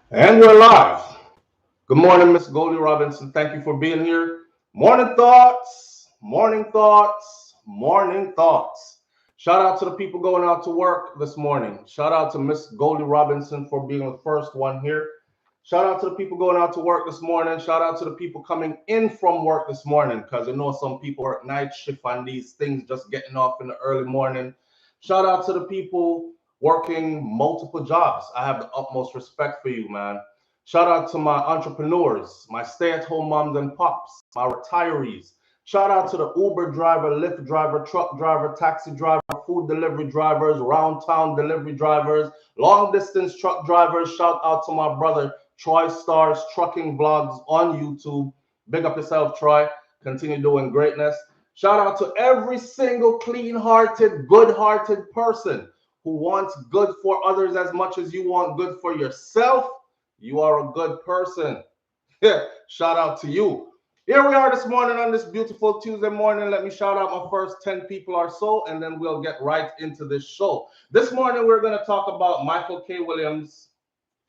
And we're live. Good morning, Miss Goldie Robinson. Thank you for being here. Morning thoughts, morning thoughts, morning thoughts. Shout out to the people going out to work this morning. Shout out to Miss Goldie Robinson for being the first one here. Shout out to the people going out to work this morning. Shout out to the people coming in from work this morning because I know some people work night shift on these things just getting off in the early morning. Shout out to the people working multiple jobs. I have the utmost respect for you, man. Shout out to my entrepreneurs, my stay-at-home moms and pops, my retirees. Shout out to the Uber driver, Lyft driver, truck driver, taxi driver, food delivery drivers, round town delivery drivers, long distance truck drivers. Shout out to my brother Troy Stars Trucking Vlogs on YouTube. Big up yourself, Troy. Continue doing greatness. Shout out to every single clean-hearted, good-hearted person who wants good for others as much as you want good for yourself. You are a good person. Shout out to you. Here we are this morning on this beautiful Tuesday morning. Let me shout out my first 10 people or so, and then we'll get right into this show. This morning, we're going to talk about Michael K. Williams,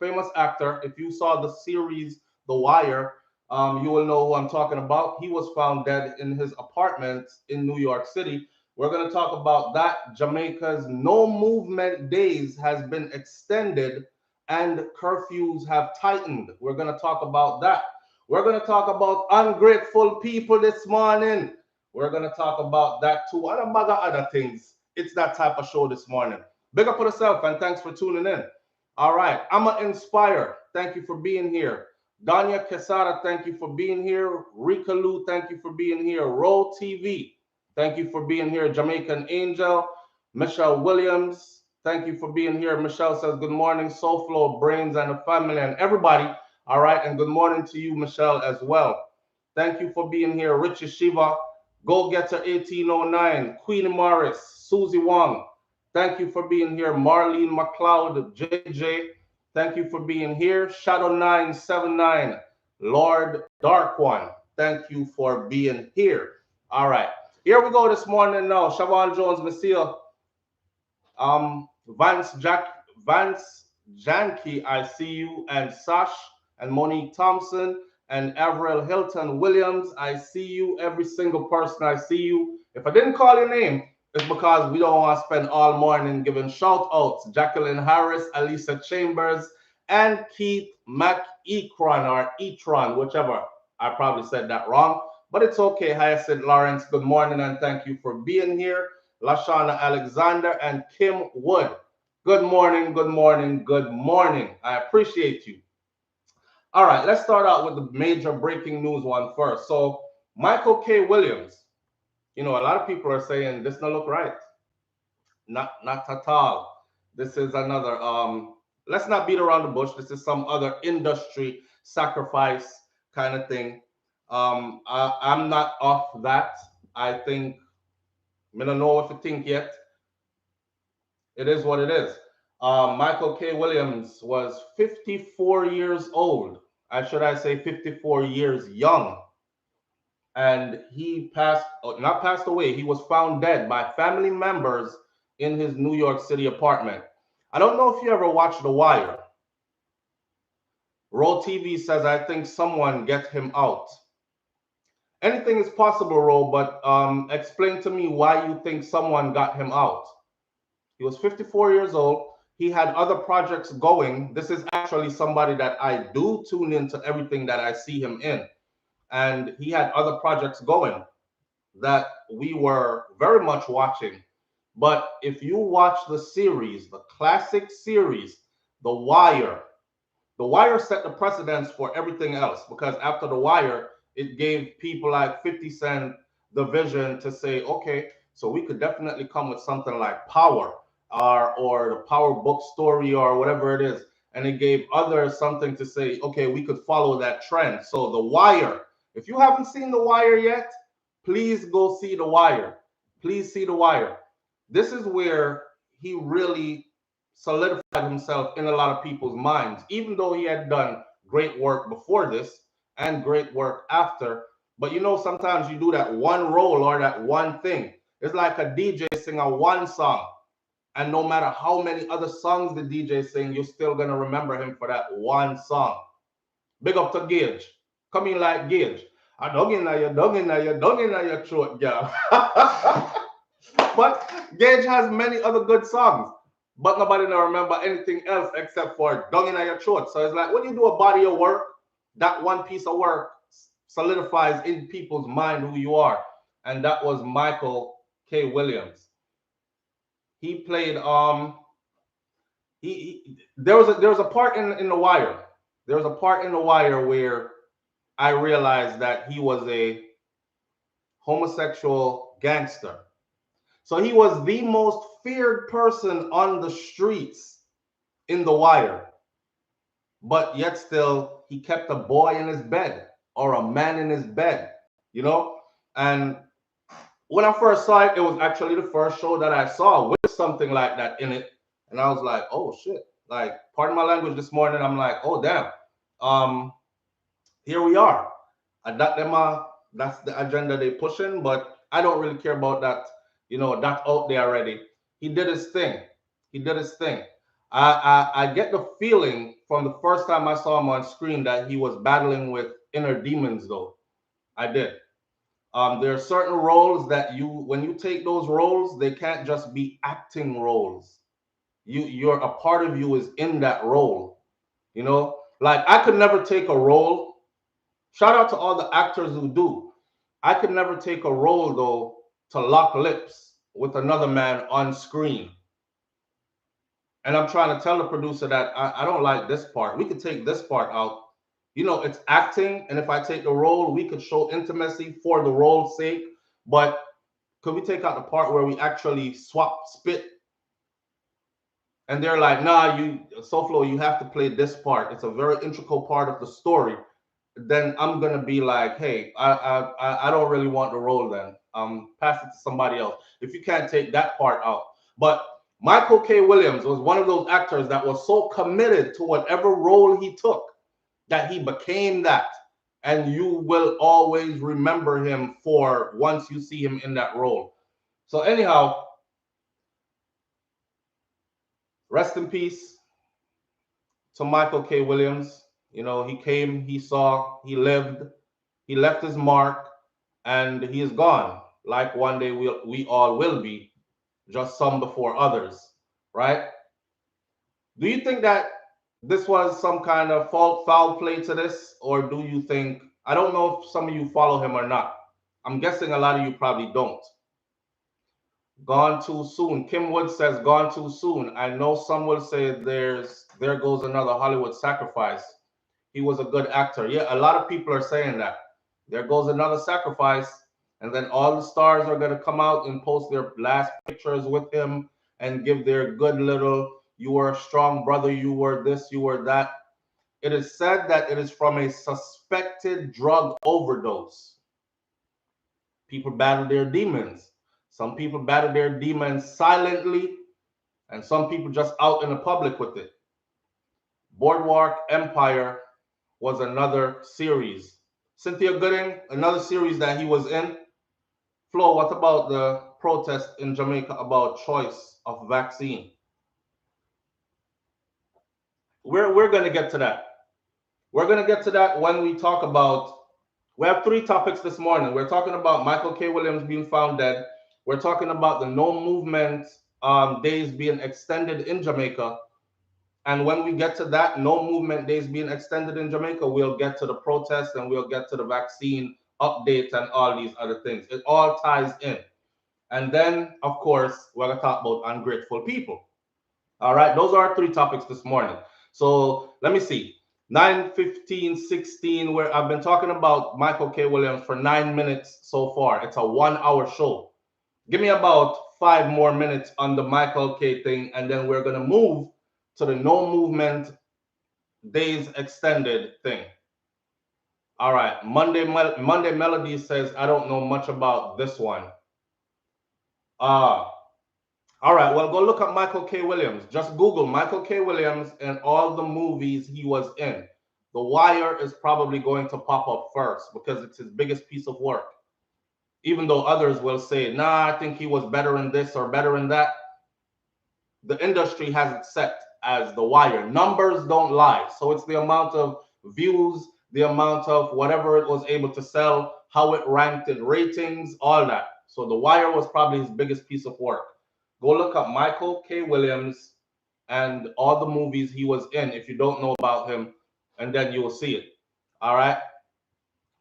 famous actor. If you saw the series The Wire, you will know who I'm talking about. He was found dead in his apartment in New York City. We're going to talk about that. Jamaica's no movement days has been extended and curfews have tightened. We're going to talk about that. We're going to talk about ungrateful people this morning. We're going to talk about that too, and a bag of other things. It's that type of show this morning. Big up for yourself, and thanks for tuning in. All right, I'm a Inspire. Thank you for being here. Danya Quesada, thank you for being here. Rika Lou, thank you for being here. Roll TV, thank you for being here. Jamaican Angel, Michelle Williams, thank you for being here. Michelle says, good morning, SouFLo, Brains, and the family, and everybody. All right, and good morning to you, Michelle, as well. Thank you for being here. Richie Shiva, Go Getter 1809, Queenie Morris, Susie Wong, thank you for being here. Marlene McLeod, JJ, thank you for being here. Shadow 979, Lord Dark One, thank you for being here. All right, here we go this morning now. Siobhan Jones, Messiah, Vance Janke, I see you, and Sash and Monique Thompson and Avril Hilton Williams, I see you. Every single person, I see you. If I didn't call your name, it's because we don't want to spend all morning giving shout outs. Jacqueline Harris, Alisa Chambers, and Keith McEkron or Etron, whichever. I probably said that wrong, but it's okay. Hyacinth Lawrence, good morning and thank you for being here. Lashana Alexander and Kim Wood. Good morning, good morning, good morning. I appreciate you. All right, let's start out with the major breaking news one first. So, Michael K. Williams, a lot of people are saying this don't look right. Not at all. This is another let's not beat around the bush. This is some other industry sacrifice kind of thing. I'm not off that. I think I don't know what to think yet. It is what it is. Michael K. Williams was 54 years old. Should I say 54 years young? And he passed, not passed away, he was found dead by family members in his New York City apartment. I don't know if you ever watched The Wire. Roll TV says, I think someone get him out. Anything is possible, Roll, but explain to me why you think someone got him out. He was 54 years old. He had other projects going. This is actually somebody that I do tune into everything that I see him in. And he had other projects going that we were very much watching. But if you watch the series, the classic series, The Wire set the precedence for everything else because after The Wire, it gave people like 50 Cent the vision to say, okay, so we could definitely come with something like Power or the Power book story or whatever it is. And it gave others something to say, okay, we could follow that trend. So The Wire, if you haven't seen The Wire yet, please go see The Wire. Please see The Wire. This is where he really solidified himself in a lot of people's minds, even though he had done great work before this and great work after. But sometimes you do that one role or that one thing. It's like a DJ sing a one song And no matter how many other songs the DJ sing, you're still gonna remember him for that one song. Big up to Gage. Come in like Gage. I dug in your throat, girl. But Gage has many other good songs. But nobody will remember anything else except for dung in your throat. So it's like when you do a body of work, that one piece of work solidifies in people's mind who you are. And that was Michael K. Williams. He played there was a part in The Wire. There was a part in The Wire where I realized that he was a homosexual gangster. So he was the most feared person on the streets in The Wire. But yet still, he kept a boy in his bed or a man in his bed, you know? And when I first saw it, it was actually the first show that I saw with something like that in it. And I was like, oh shit. Like, pardon my language this morning, I'm like, oh damn. Here we are. That's the agenda they pushing, but I don't really care about that. You know, that's out there already. He did his thing. He did his thing. I get the feeling from the first time I saw him on screen that he was battling with inner demons, though. I did. There are certain roles that when you take those roles, they can't just be acting roles. You're a part of you is in that role. You know, like I could never take a role. Shout out to all the actors who do. I could never take a role though to lock lips with another man on screen. And I'm trying to tell the producer that I don't like this part. We could take this part out. You know, it's acting. And if I take the role, we could show intimacy for the role's sake. But could we take out the part where we actually swap spit? And they're like, nah, SouFlo, you have to play this part. It's a very integral part of the story. Then I'm gonna be like, hey, I don't really want the role then. Pass it to somebody else. If you can't take that part out. But Michael K. Williams was one of those actors that was so committed to whatever role he took that he became that. And you will always remember him for once you see him in that role. So anyhow, rest in peace to Michael K. Williams. You know, he came, he saw, he lived, he left his mark, and he is gone. Like one day we all will be, just some before others, right? Do you think that this was some kind of foul play to this, or do you think, I don't know if some of you follow him or not. I'm guessing a lot of you probably don't. Gone too soon. Kim Wood says gone too soon. I know some will say there goes another Hollywood sacrifice. He was a good actor. Yeah, a lot of people are saying that. There goes another sacrifice. And then all the stars are going to come out and post their last pictures with him and give their good little, you were a strong brother, you were this, you were that. It is said that it is from a suspected drug overdose. People battle their demons. Some people battle their demons silently, and some people just out in the public with it. Boardwalk Empire was another series. Cynthia Gooding, another series that he was in. Flo, what about the protest in Jamaica about choice of vaccine? We're going to get to that. We're going to get to that when we talk about, we have three topics this morning. We're talking about Michael K. Williams being found dead. We're talking about the no movement days being extended in Jamaica. And when we get to that, no movement days being extended in Jamaica, we'll get to the protest and we'll get to the vaccine updates and all these other things. It all ties in. And then, of course, we're going to talk about ungrateful people. All right, those are our three topics this morning. So let me see. 9:15, 16, where I've been talking about Michael K. Williams for 9 minutes so far. It's a 1-hour show. Give me about 5 more minutes on the Michael K. thing, and then we're going to move to the no movement days extended thing. All right, Monday Melody says, I don't know much about this one. All right, well, go look up Michael K. Williams. Just Google Michael K. Williams and all the movies he was in. The Wire is probably going to pop up first because it's his biggest piece of work. Even though others will say, nah, I think he was better in this or better in that. the industry has it set as The Wire. Numbers don't lie. So it's the amount of views, the amount of whatever it was able to sell, how it ranked in ratings, all that. So The Wire was probably his biggest piece of work. Go look up Michael K. Williams and all the movies he was in if you don't know about him, and then you will see it. All right.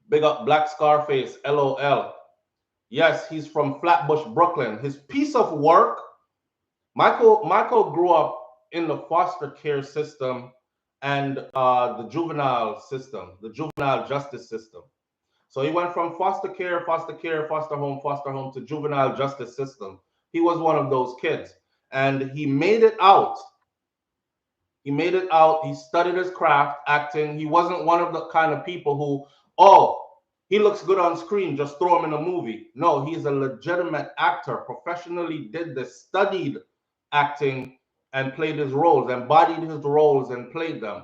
Big up Black Scarface, LOL. Yes, he's from Flatbush, Brooklyn. His piece of work, Michael grew up in the foster care system and the juvenile system, the juvenile justice system. So he went from foster care, foster home to juvenile justice system. He was one of those kids, and he made it out. He made it out. He studied his craft, acting. He wasn't one of the kind of people who, oh, he looks good on screen, just throw him in a movie. No, he's a legitimate actor, professionally did this, studied acting and played his roles, embodied his roles and played them.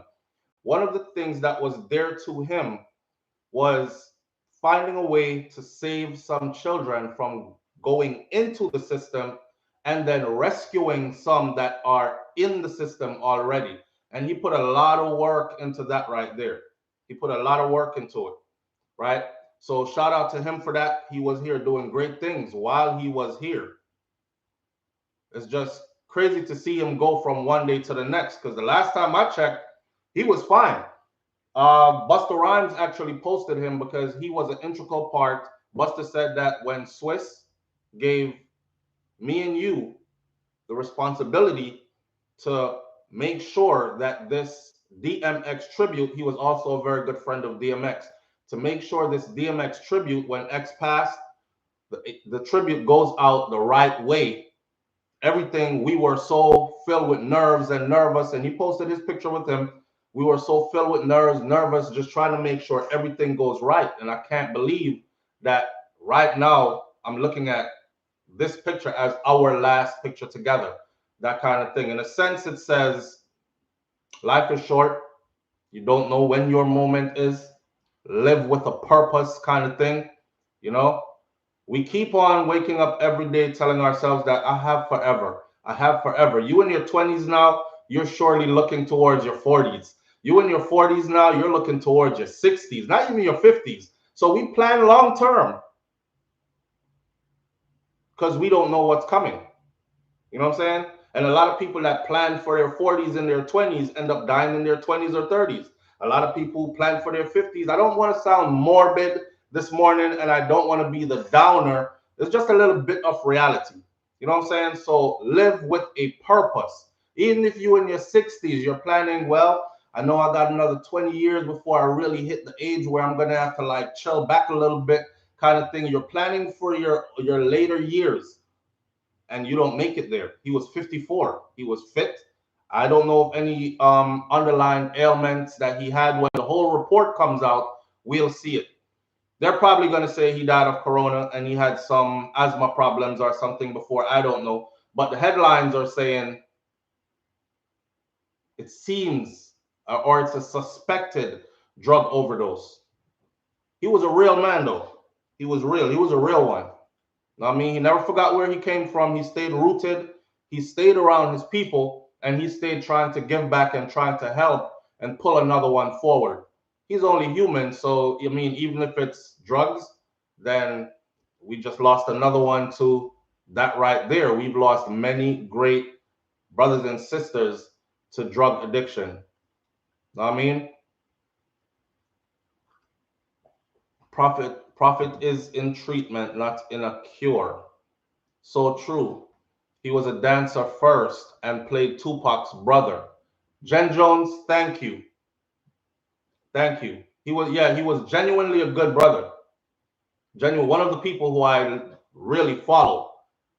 One of the things that was dear to him was finding a way to save some children from going into the system and then rescuing some that are in the system already. And he put a lot of work into that right there. He put a lot of work into it, right? So shout out to him for that. He was here doing great things while he was here. It's just crazy to see him go from one day to the next, because the last time I checked, he was fine. Busta Rhymes actually posted him because he was an integral part. Busta said that when Swiss gave me and you the responsibility to make sure that this DMX tribute, he was also a very good friend of DMX, to make sure this DMX tribute, when X passed, the tribute goes out the right way. Everything, we were so filled with nerves and nervous, and he posted his picture with him. We were so filled with nervous, just trying to make sure everything goes right. And I can't believe that right now I'm looking at this picture as our last picture together, that kind of thing. In a sense, it says life is short. You don't know when your moment is. Live with a purpose, kind of thing. You know, we keep on waking up every day telling ourselves that I have forever. I have forever. You in your 20s now, you're surely looking towards your 40s. You in your 40s now, you're looking towards your 60s, not even your 50s. So we plan long term because we don't know what's coming. You know what I'm saying? And a lot of people that plan for their 40s and their 20s end up dying in their 20s or 30s. A lot of people who plan for their 50s. I don't want to sound morbid this morning, and I don't want to be the downer. It's just a little bit of reality. You know what I'm saying? So live with a purpose. Even if you in your 60s, you're planning, well, I know I got another 20 years before I really hit the age where I'm going to have to like chill back a little bit, kind of thing. You're planning for your later years, and you don't make it there. He was 54. He was fit. I don't know of any underlying ailments that he had. When the whole report comes out, we'll see it. They're probably going to say he died of corona and he had some asthma problems or something before. I don't know. But the headlines are saying it seems, or it's a suspected drug overdose. He was a real man, though. He was real. He was a real one. I mean, he never forgot where he came from. He stayed rooted. He stayed around his people, and he stayed trying to give back and trying to help and pull another one forward. He's only human, so I mean, even if it's drugs, then we just lost another one to that right there. We've lost many great brothers and sisters to drug addiction. Know what I mean? Prophet is in treatment, not in a cure. So true. He was a dancer first and played Tupac's brother. Jen Jones, thank you. Thank you. He was genuinely a good brother. Genuine, one of the people who I really follow.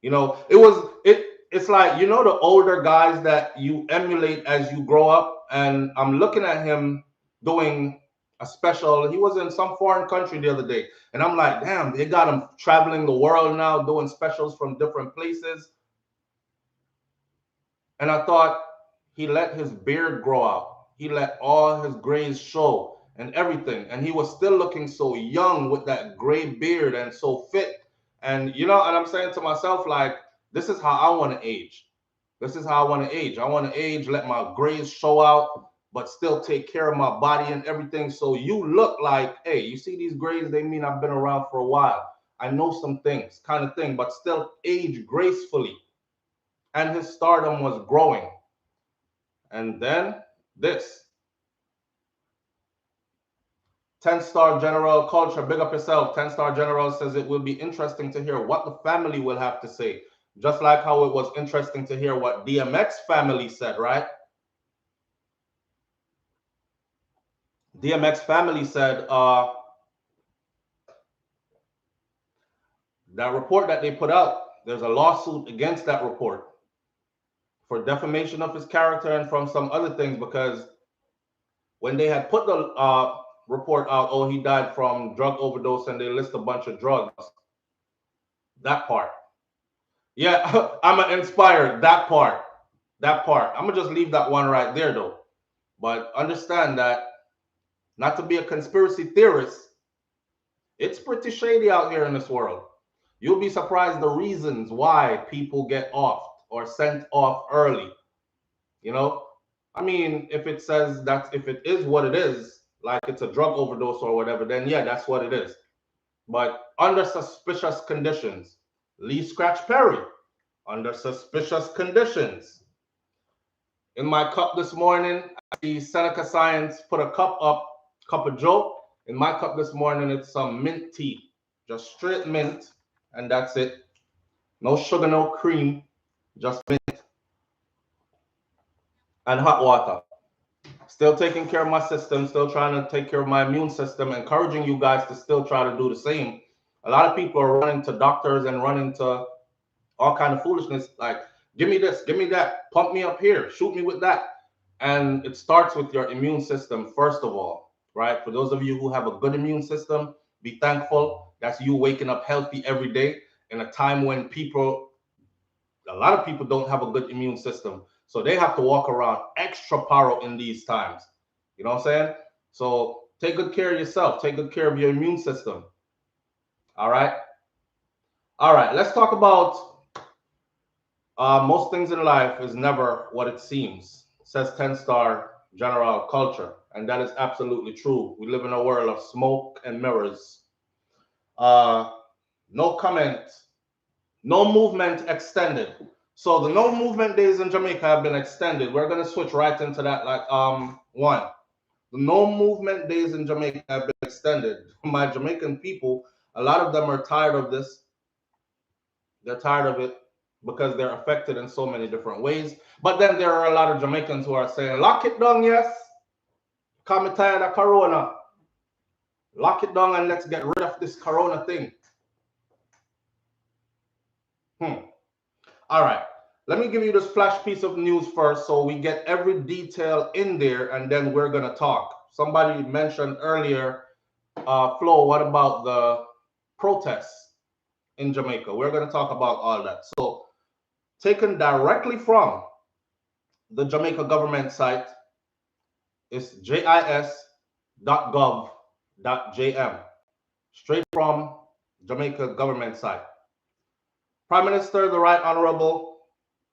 You know, it's like, you know, the older guys that you emulate as you grow up. And I'm looking at him doing a special. He was in some foreign country the other day. And I'm like, damn, they got him traveling the world now, doing specials from different places. And I thought he let his beard grow out. He let all his grays show and everything. And he was still looking so young with that gray beard and so fit. And, you know, and I'm saying to myself, like, this is how I want to age. This is how I want to age. I want to age, let my grays show out, but still take care of my body and everything. So you look like, hey, you see these grays, they mean I've been around for a while. I know some things, kind of thing, but still age gracefully. And his stardom was growing. And then this 10-star general culture, big up yourself. 10-star general says it will be interesting to hear what the family will have to say. Just like how it was interesting to hear what DMX family said, right? DMX family said that report that they put out, there's a lawsuit against that report for defamation of his character and from some other things, because when they had put the report out, oh, he died from drug overdose, and they list a bunch of drugs. That part. Yeah, I'm inspired. That part. That part. I'm going to just leave that one right there, though. But understand that, not to be a conspiracy theorist, it's pretty shady out here in this world. You'll be surprised the reasons why people get off or sent off early. You know, I mean, if it says that, if it is what it is, like it's a drug overdose or whatever, then yeah, that's what it is. But under suspicious conditions, Lee Scratch Perry, under suspicious conditions. In my cup this morning, I see Seneca Science put a cup up, cup of Joe. In my cup this morning, it's some mint tea, just straight mint, and that's it. No sugar, no cream, just mint and hot water. Still taking care of my system, still trying to take care of my immune system, encouraging you guys to still try to do the same. A lot of people are running to doctors and running to all kind of foolishness, like, give me this, give me that, pump me up here, shoot me with that. And it starts with your immune system, first of all, right? For those of you who have a good immune system, be thankful. That's you waking up healthy every day in a time when a lot of people don't have a good immune system. So they have to walk around extra power in these times. You know what I'm saying? So take good care of yourself. Take good care of your immune system. All right. All right. Let's talk about most things in life is never what it seems, says 10-star general culture. And that is absolutely true. We live in a world of smoke and mirrors. No comment. No movement extended. So the no movement days in Jamaica have been extended. We're going to switch right into that. Like one, the no movement days in Jamaica have been extended. My Jamaican people, a lot of them are tired of this. They're tired of it because they're affected in so many different ways. But then there are a lot of Jamaicans who are saying, lock it down, yes. Come tired of Corona. Lock it down and let's get rid of this Corona thing. All right. Let me give you this flash piece of news first so we get every detail in there, and then we're going to talk. Somebody mentioned earlier, Flo, what about the protests in Jamaica? We're going to talk about all that. So taken directly from the Jamaica government site is jis.gov.jm, straight from Jamaica government site. Prime Minister, the Right Honorable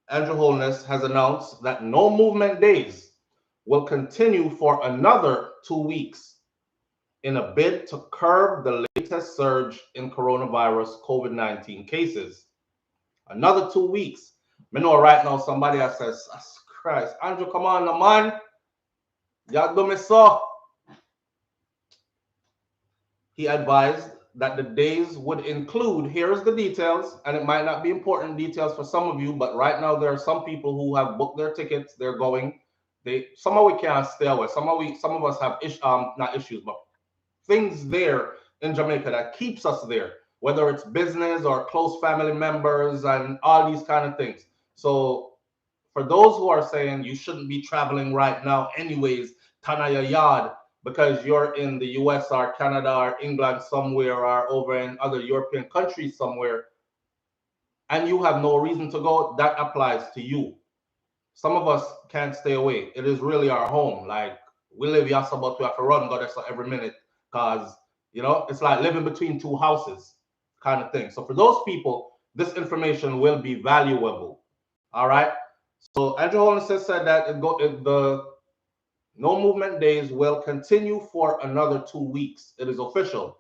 Andrew Holness, has announced that no movement days will continue for another 2 weeks in a bid to curb the latest surge in coronavirus COVID-19 cases. Another 2 weeks. I know right now somebody that says, Christ, Andrew, come on, man. Ya do me so. He advised that the days would include, here's the details, and it might not be important details for some of you, but right now there are some people who have booked their tickets, they're going. Some of we can't stay away. Some of us have not issues, but things there in Jamaica that keeps us there, whether it's business or close family members and all these kind of things. So for those who are saying you shouldn't be traveling right now anyways, Tanaya Yard, because you're in the US or Canada or England somewhere or over in other European countries somewhere, and you have no reason to go, that applies to you. Some of us can't stay away. It is really our home. Like, we live here, but we have to run goddess every minute because, you know, it's like living between two houses kind of thing. So for those people, this information will be valuable. All right. So Andrew Holness has said that the no movement days will continue for another 2 weeks. It is official.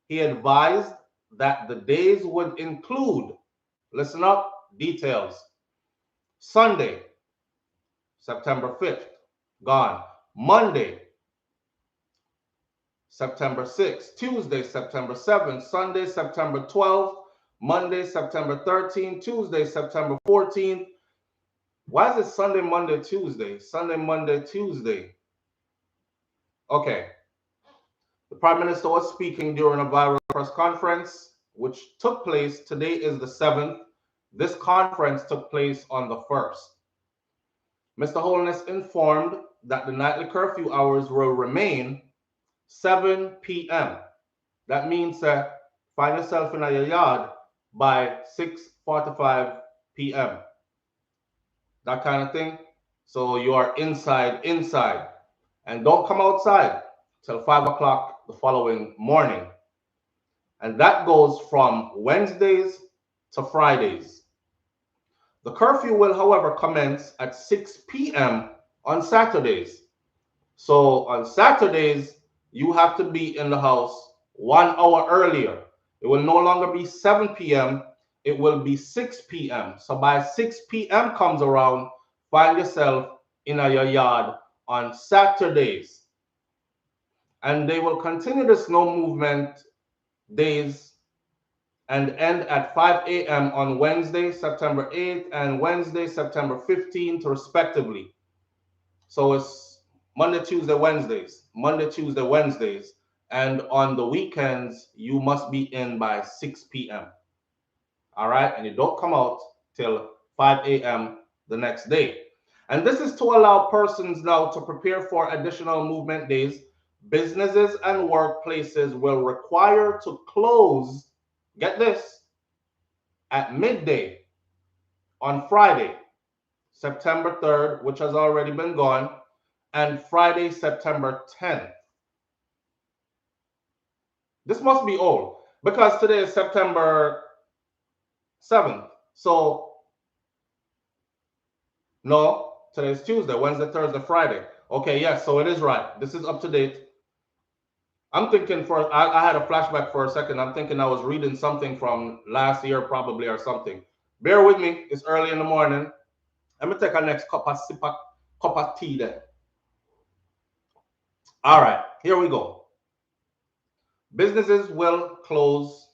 He advised that the days would include, listen up, details. Sunday, September 5th, gone. Monday, September 6th. Tuesday, September 7th. Sunday, September 12th. Monday, September 13th. Tuesday, September 14th. Why is it Sunday, Monday, Tuesday? Sunday, Monday, Tuesday. Okay. The Prime Minister was speaking during a viral press conference, which took place. Today is the 7th. This conference took place on the 1st. Mr. Holness informed that the nightly curfew hours will remain 7 p.m. That means that find yourself in your yard by 6:45 p.m. That kind of thing. So you are inside, and don't come outside till 5 o'clock the following morning. And that goes from Wednesdays to Fridays. The curfew will, however, commence at 6 p.m. on Saturdays. So on Saturdays, you have to be in the house 1 hour earlier. It will no longer be 7 p.m., it will be 6 p.m. So by 6 p.m. comes around, find yourself in your yard on Saturdays. And they will continue this no movement days and end at 5 a.m. on Wednesday, September 8th and Wednesday, September 15th, respectively. So it's Monday, Tuesday, Wednesdays, Monday, Tuesday, Wednesdays. And on the weekends, you must be in by 6 p.m. All right. And you don't come out till 5 a.m. the next day. And this is to allow persons now to prepare for additional movement days. Businesses and workplaces will require to close, get this, at midday on Friday, September 3rd, which has already been gone, and Friday, September 10th. This must be old because today is September 7th. So, no, today is Tuesday, Wednesday, Thursday, Friday. Okay, yes, so it is right. This is up to date. I'm thinking I had a flashback for a second. I'm thinking I was reading something from last year probably or something. Bear with me. It's early in the morning. Let me take a next cup of tea then. All right, here we go. Businesses will close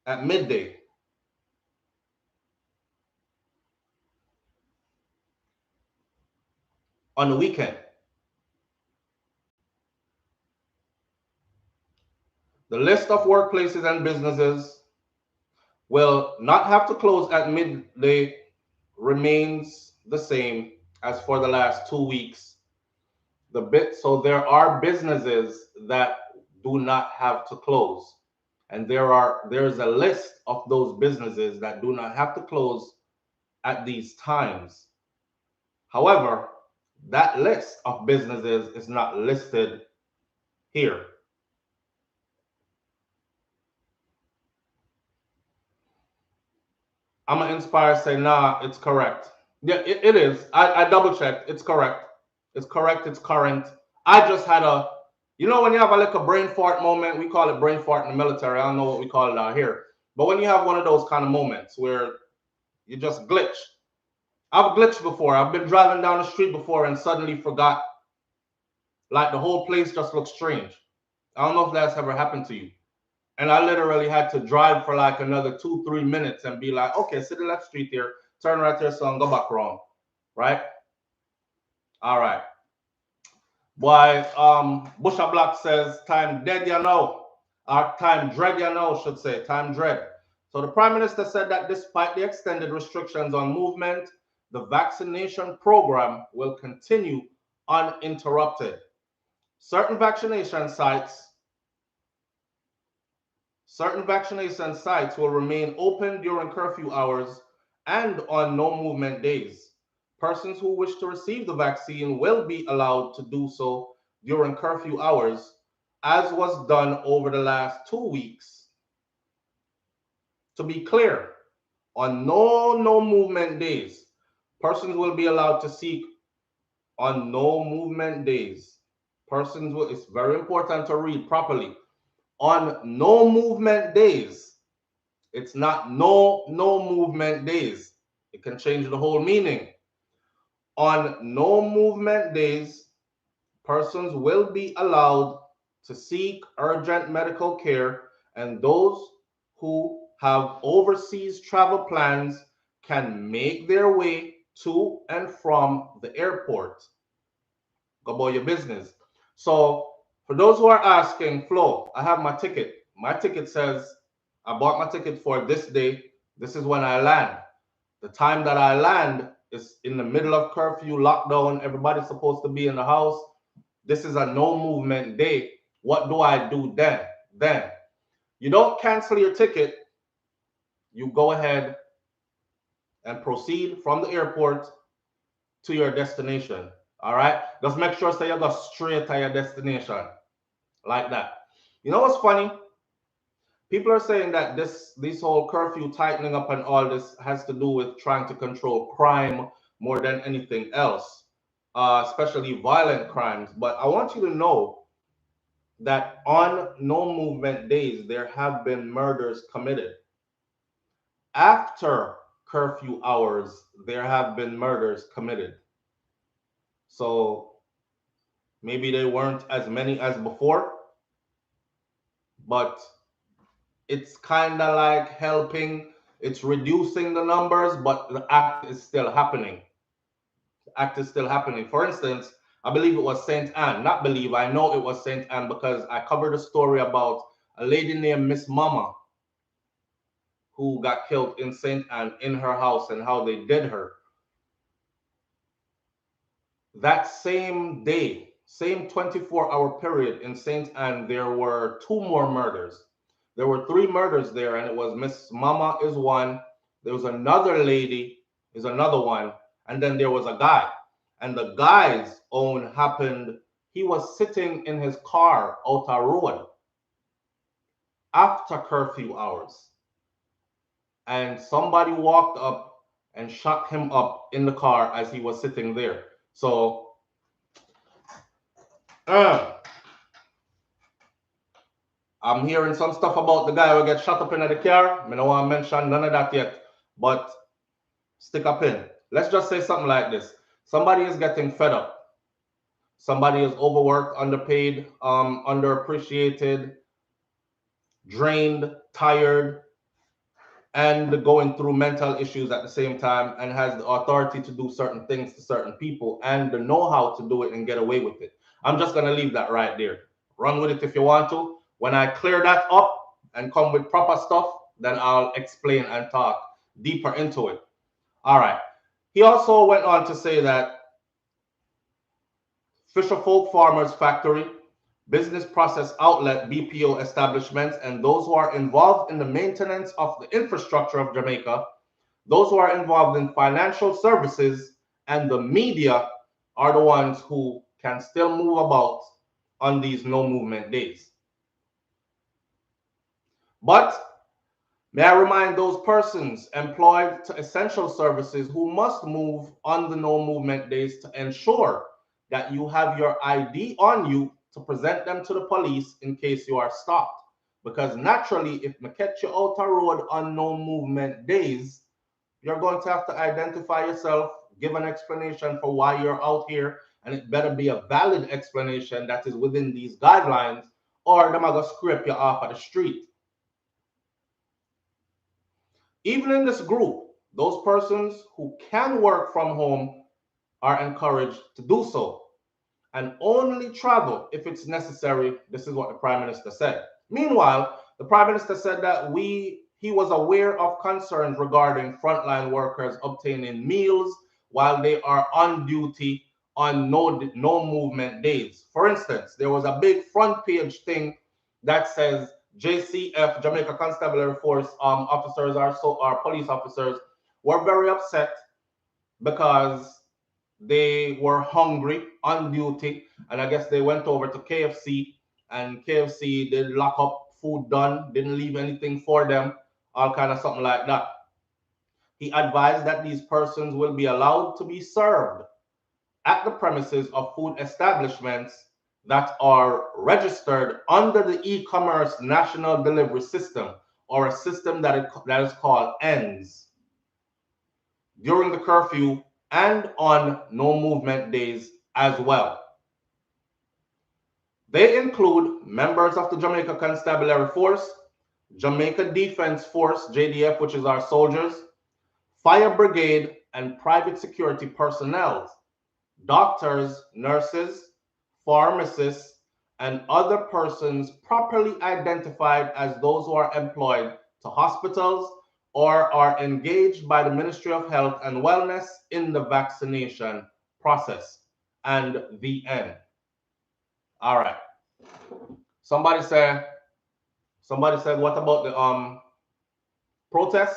at midday. On the weekend. The list of workplaces and businesses will not have to close at midday remains the same as for the last 2 weeks. So there are businesses that do not have to close. And there's a list of those businesses that do not have to close at these times. However, that list of businesses is not listed here. I'm gonna inspire say, nah, it's correct. Yeah, it is. I double checked. It's correct. It's correct. It's current. I just had when you have a little brain fart moment, we call it brain fart in the military. I don't know what we call it out here. But when you have one of those kind of moments where you just glitch. I've glitched before. I've been driving down the street before and suddenly forgot. Like the whole place just looks strange. I don't know if that's ever happened to you. And I literally had to drive for like another 2-3 minutes and be like, okay, sit the left street here, turn right there, son, go back wrong. Right? All right. Why Busha Black says time dead, you know. Or time dread, you know, should say. Time dread. So the Prime Minister said that despite the extended restrictions on movement, the vaccination program will continue uninterrupted. Certain vaccination sites will remain open during curfew hours and on no movement days. Persons who wish to receive the vaccine will be allowed to do so during curfew hours, as was done over the last 2 weeks. To be clear, on no movement days, Persons will be allowed to seek on no movement days. Persons will, it's very important to read properly. On no movement days. It's not no movement days. It can change the whole meaning. On no movement days, persons will be allowed to seek urgent medical care, and those who have overseas travel plans can make their way to and from the airport. Go about your business. So, for those who are asking, Flo, I have my ticket. My ticket says I bought my ticket for this day. This is when I land. The time that I land is in the middle of curfew, lockdown. Everybody's supposed to be in the house. This is a no movement day. What do I do then? Then you don't cancel your ticket. You go ahead and proceed from the airport to your destination. All right. Just make sure so you go straight to your destination like that. You know what's funny? People are saying that this whole curfew tightening up and all this has to do with trying to control crime more than anything else, especially violent crimes. But I want you to know that on no movement days, there have been murders committed. After curfew hours, there have been murders committed. So maybe they weren't as many as before, but it's kind of like helping, it's reducing the numbers, but the act is still happening. The act is still happening. For instance, I believe it was St. Anne, not believe, I know it was St. Anne because I covered a story about a lady named Miss Mama who got killed in St. Anne in her house and how they did her. That same day, same 24-hour period in St. Anne, there were two more murders. There were three murders there, and it was Miss Mama is one. There was another lady is another one, and then there was a guy. And the guy's own happened. He was sitting in his car out a road after curfew hours, and somebody walked up and shot him up in the car as he was sitting there. So I'm hearing some stuff about the guy who get shot up in the car. I don't want to mention none of that yet, but stick a pin. Let's just say something like this. Somebody is getting fed up. Somebody is overworked, underpaid, underappreciated, drained, tired, and going through mental issues at the same time, and has the authority to do certain things to certain people and the know-how to do it and get away with it. I'm just going to leave that right there. Run with it if you want to. When I clear that up and come with proper stuff, then I'll explain and talk deeper into it. All right. He also went on to say that Fisherfolk Farmers Factory, business process outlet, BPO establishments, and those who are involved in the maintenance of the infrastructure of Jamaica, those who are involved in financial services, and the media are the ones who can still move about on these no movement days. But may I remind those persons employed to essential services who must move on the no movement days to ensure that you have your ID on you to present them to the police in case you are stopped. Because naturally, if we catch you out a road on no movement days, you're going to have to identify yourself, give an explanation for why you're out here, and it better be a valid explanation that is within these guidelines, or they're going to scrape you off of the street. Even in this group, those persons who can work from home are encouraged to do so and only travel if it's necessary. This is what the Prime Minister said. Meanwhile, the Prime Minister said that he was aware of concerns regarding frontline workers obtaining meals while they are on duty on no movement days. For instance, there was a big front page thing that says JCF, Jamaica Constabulary Force officers, our police officers, were very upset because they were hungry on duty, and I guess they went over to KFC, and KFC did lock up food done, didn't leave anything for them, all kind of something like that. He advised that these persons will be allowed to be served at the premises of food establishments that are registered under the e-commerce national delivery system, or a system that is called ENDS, during the curfew and on no movement days as well. They include members of the Jamaica Constabulary Force, Jamaica Defense Force, JDF, which is our soldiers, fire brigade, and private security personnel, doctors, nurses, pharmacists, and other persons properly identified as those who are employed to hospitals or are engaged by the Ministry of Health and Wellness in the vaccination process. And the end. All right. Somebody said, what about the protest?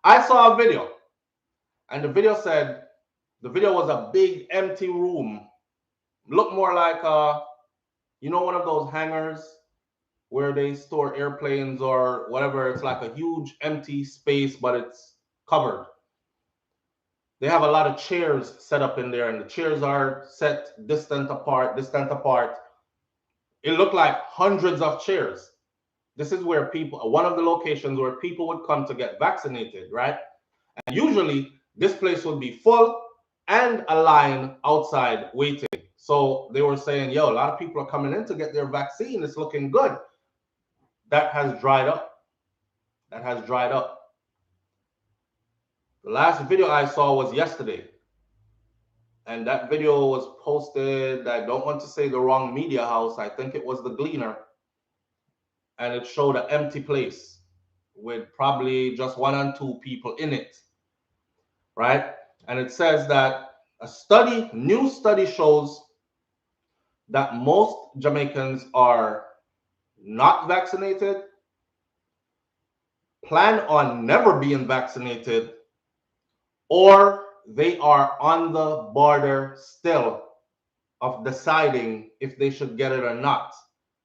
I saw a video, and the video was a big empty room. Looked more like one of those hangars where they store airplanes or whatever. It's like a huge empty space, but it's covered. They have a lot of chairs set up in there, and the chairs are set distant apart. It looked like hundreds of chairs. This is where one of the locations where people would come to get vaccinated, right? And usually this place would be full and a line outside waiting. So they were saying, yo, a lot of people are coming in to get their vaccine. It's looking good. That has dried up. The last video I saw was yesterday. And that video was posted, I don't want to say the wrong media house, I think it was the Gleaner. And it showed an empty place with probably just 1 or 2 people in it, right? And it says that new study shows that most Jamaicans are not vaccinated, plan on never being vaccinated, or they are on the border still of deciding if they should get it or not.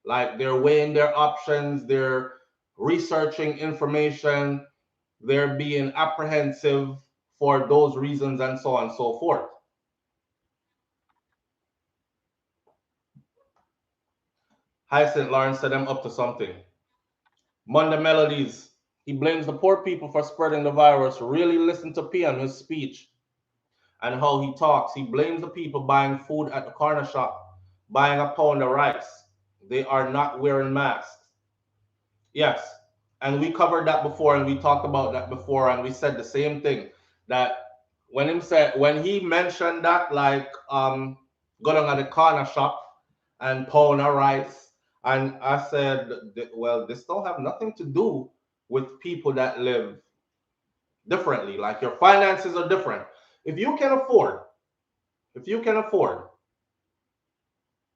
Like, they're weighing their options, they're researching information, they're being apprehensive for those reasons, and so on and so forth. Hyacinth Lawrence said I'm up to something. Monday Melodies, he blames the poor people for spreading the virus. Really listen to P on his speech and how he talks. He blames the people buying food at the corner shop, buying a pound of rice. They are not wearing masks. Yes, and we covered that before, and we talked about that before, and we said the same thing, that when he mentioned that, like, go down at the corner shop and pound of rice, and I said, well, this don't have nothing to do with people that live differently. Like, your finances are different. If you can afford,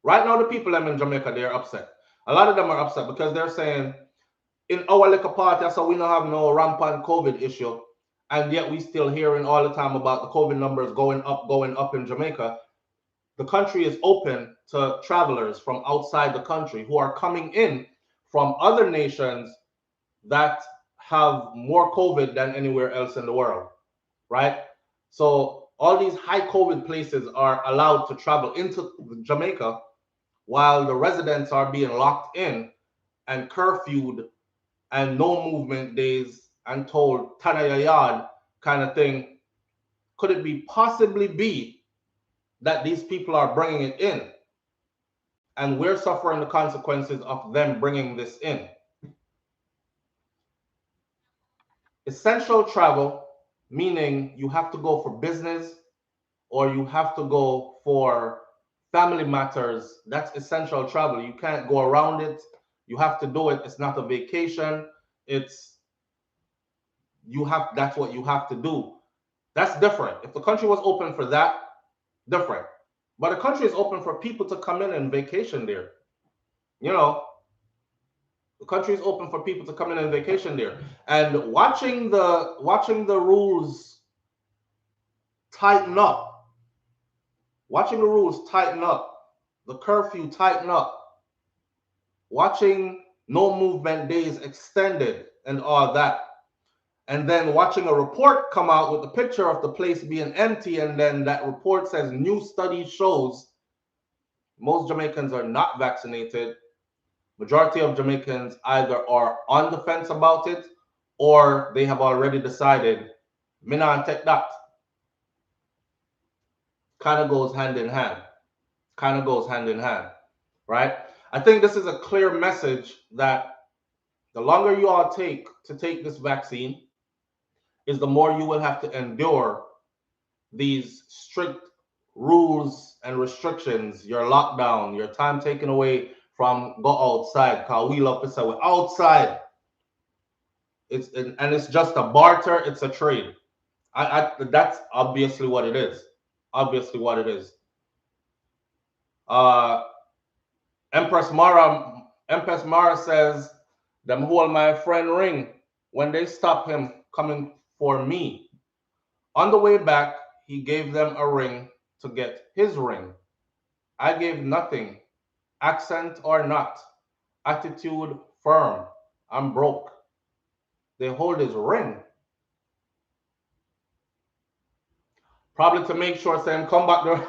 right now the people in Jamaica, they're upset. A lot of them are upset because they're saying, in our little party, so we don't have no rampant COVID issue, and yet we still hearing all the time about the COVID numbers going up in Jamaica. The country is open to travelers from outside the country who are coming in from other nations that have more COVID than anywhere else in the world, right? So all these high COVID places are allowed to travel into Jamaica, while the residents are being locked in and curfewed and no movement days and told Tanaya yard kind of thing. Could it be possibly be that these people are bringing it in and we're suffering the consequences of them bringing this in? Essential travel, meaning you have to go for business or you have to go for family matters. That's essential travel. You can't go around it. You have to do it. It's not a vacation. That's what you have to do. That's different. If the country was open for that, different. But the country is open for people to come in and vacation there. The country is open for people to come in and vacation there. And watching the rules tighten up, the curfew tighten up, watching no movement days extended and all that. and then watching a report come out with the picture of the place being empty, and then that report says new study shows most Jamaicans are not vaccinated. Majority of Jamaicans either are on the fence about it or they have already decided, me not take that. Kind of goes hand in hand. Kind of goes hand in hand, right? I think this is a clear message that the longer you all take to take this vaccine is the more you will have to endure these strict rules and restrictions, your lockdown, your time taken away from go outside. Cause we love to say we're outside. It's just a barter, it's a trade. That's obviously what it is. Obviously what it is. Empress Mara says, them hold my friend ring when they stop him coming for me. On the way back, he gave them a ring to get his ring. I gave nothing, accent or not, attitude firm. I'm broke. They hold his ring. Probably to make sure Sam come back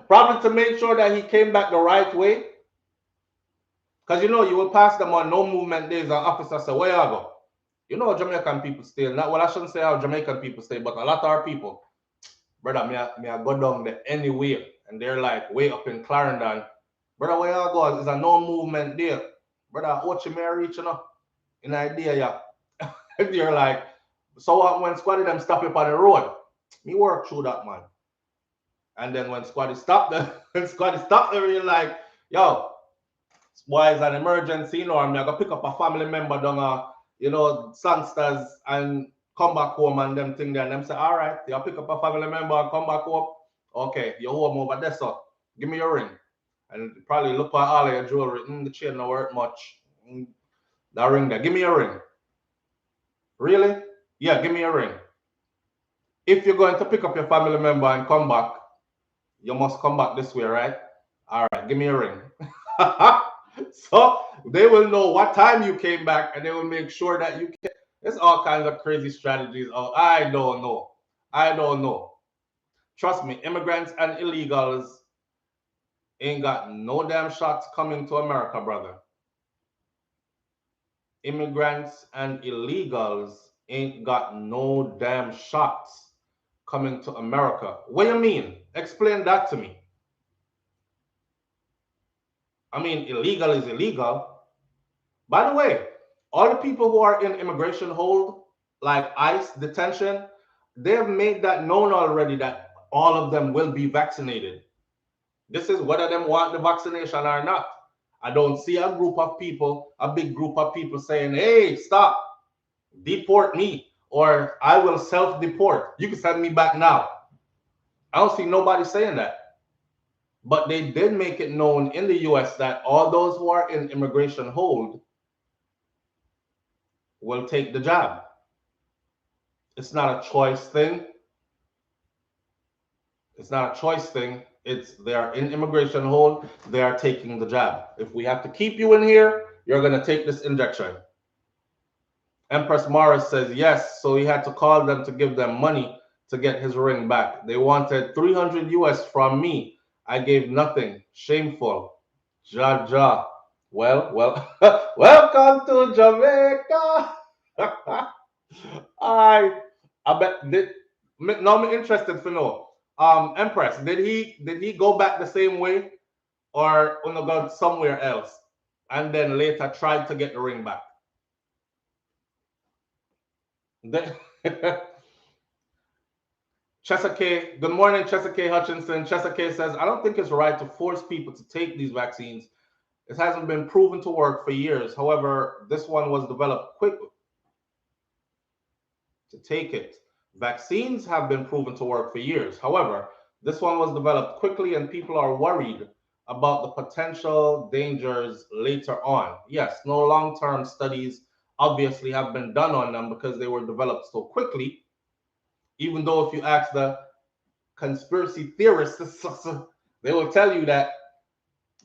probably to make sure that he came back the right way. Because you know you will pass them on no movement days and officers say, where you go? You know Jamaican people stay. Not well, I shouldn't say how Jamaican people stay, but a lot of our people, brother, me I go down there anywhere. And they're like way up in Clarendon. Brother, where you go? Is a no movement there. Brother, what you may reach, you know? In idea, yeah. And you're like, so when squad them stop up on the road, me work through that, man. And then when squad stop them, you're like, yo, boy, it's an emergency, you know, I'm gonna pick up a family member down you know, songsters and come back home and them thing there. And them say, all right, you pick up a family member and come back home. Okay, you're home over there, so give me your ring. And probably look at all of your jewelry. The chain not worth much. That ring there, give me your ring. Really? Yeah, give me your ring. If you're going to pick up your family member and come back, you must come back this way, right? All right, give me your ring. So they will know what time you came back and they will make sure that you can. There's all kinds of crazy strategies. Oh, I don't know. I don't know. Trust me, immigrants and illegals ain't got no damn shots coming to America, brother. Immigrants and illegals ain't got no damn shots coming to America. What do you mean? Explain that to me. I mean, illegal is illegal. By the way, all the people who are in immigration hold, like ICE detention, they've made that known already that all of them will be vaccinated. This is whether them want the vaccination or not. I don't see a group of people, a big group of people saying, hey, stop, deport me, or I will self-deport. You can send me back now. I don't see nobody saying that. But they did make it known in the US that all those who are in immigration hold will take the job. It's not a choice thing. It's not a choice thing. It's they are in immigration hold. They are taking the job. If we have to keep you in here, you're going to take this injection. Empress Morris says yes. So he had to call them to give them money to get his ring back. They wanted 300 US from me. I gave nothing. Shameful. Ja. Well, welcome to Jamaica. I bet now I'm interested to know. Empress, did he go back the same way or go somewhere else and then later tried to get the ring back? Chesapeake, good morning, Chesapeake Hutchinson. Chesapeake says, I don't think it's right to force people to take these vaccines. It hasn't been proven to work for years. However, this one was developed quickly to take it. Vaccines have been proven to work for years. However, this one was developed quickly and people are worried about the potential dangers later on. Yes, no long-term studies obviously have been done on them because they were developed so quickly. Even though if you ask the conspiracy theorists, they will tell you that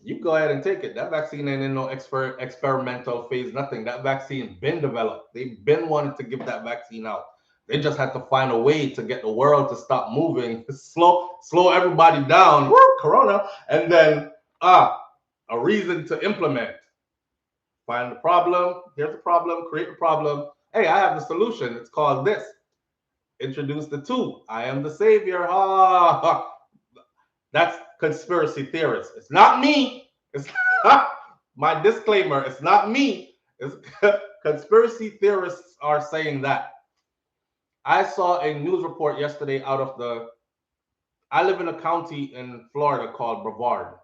you go ahead and take it. That vaccine ain't in no experimental phase, nothing. That vaccine been developed. They've been wanting to give that vaccine out. They just had to find a way to get the world to stop moving, slow everybody down. Woo, Corona, and then a reason to implement. Find the problem. Here's the problem. Create the problem. Hey, I have the solution. It's called this. Introduce the two. I am the savior. That's conspiracy theorists. It's not me. It's my disclaimer. It's not me. It's conspiracy theorists are saying that. I saw a news report yesterday out of I live in a county in Florida called Brevard.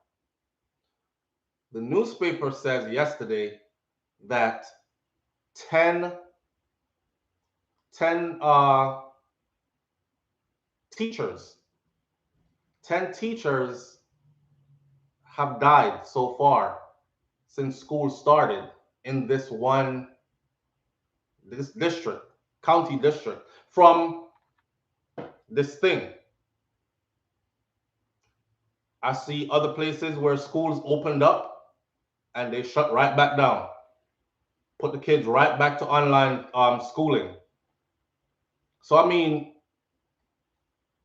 The newspaper says yesterday that 10 teachers 10 teachers have died so far since school started in this district, county district, from this thing. I see other places where schools opened up and they shut right back down, put the kids right back to online schooling. So I mean,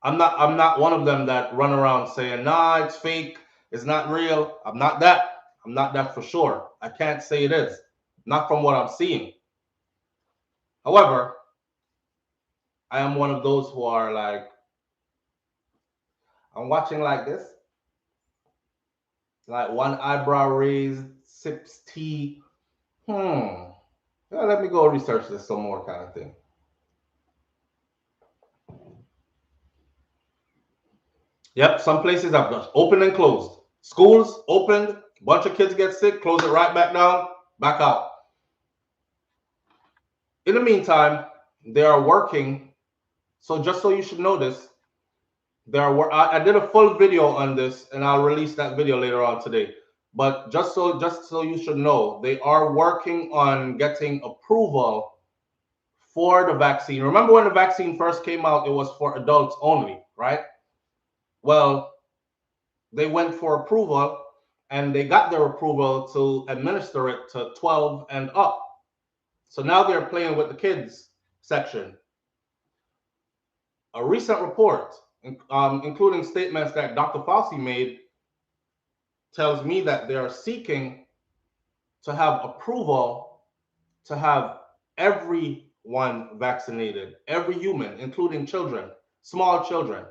I'm not one of them that run around saying, nah, it's fake, it's not real. I'm not that for sure. I can't say it is, not from what I'm seeing. However, I am one of those who are like, I'm watching like this, like one eyebrow raised, sips tea. Yeah, let me go research this some more kind of thing. Yep, some places have just opened and closed. Schools opened, bunch of kids get sick, close it right back down, back out. In the meantime, they are working. So just so you should know this, I did a full video on this, and I'll release that video later on today. But just so you should know, they are working on getting approval for the vaccine. Remember when the vaccine first came out, it was for adults only, right? Well, they went for approval, and they got their approval to administer it to 12 and up. So now they're playing with the kids section. A recent report, including statements that Dr. Fauci made, tells me that they are seeking to have approval to have everyone vaccinated, every human, including children, small children.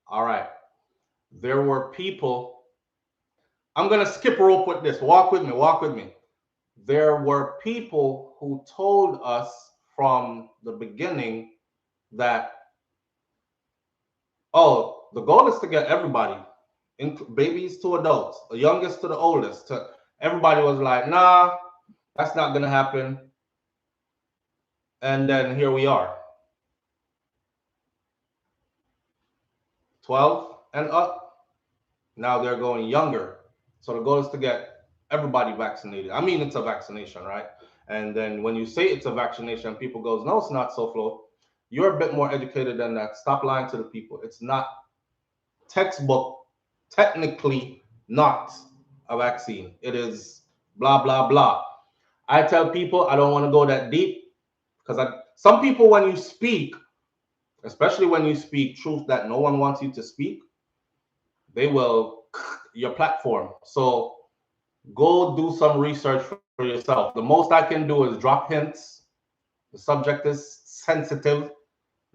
All right. There were people. I'm going to skip rope with this. Walk with me. There were people who told us from the beginning that, oh, the goal is to get everybody, babies to adults, the youngest to the oldest. Everybody was like, nah, that's not going to happen. And then here we are. 12 and up. Now they're going younger. So the goal is to get everybody vaccinated. I mean, it's a vaccination, right? And then when you say it's a vaccination, people goes, no, it's not, SouFlo. You're a bit more educated than that. Stop lying to the people. It's not textbook, technically not a vaccine. It is blah, blah, blah. I tell people I don't want to go that deep because some people, when you speak, especially when you speak truth that no one wants you to speak, they will your platform. So go do some research for yourself. The most I can do is drop hints. The subject is sensitive.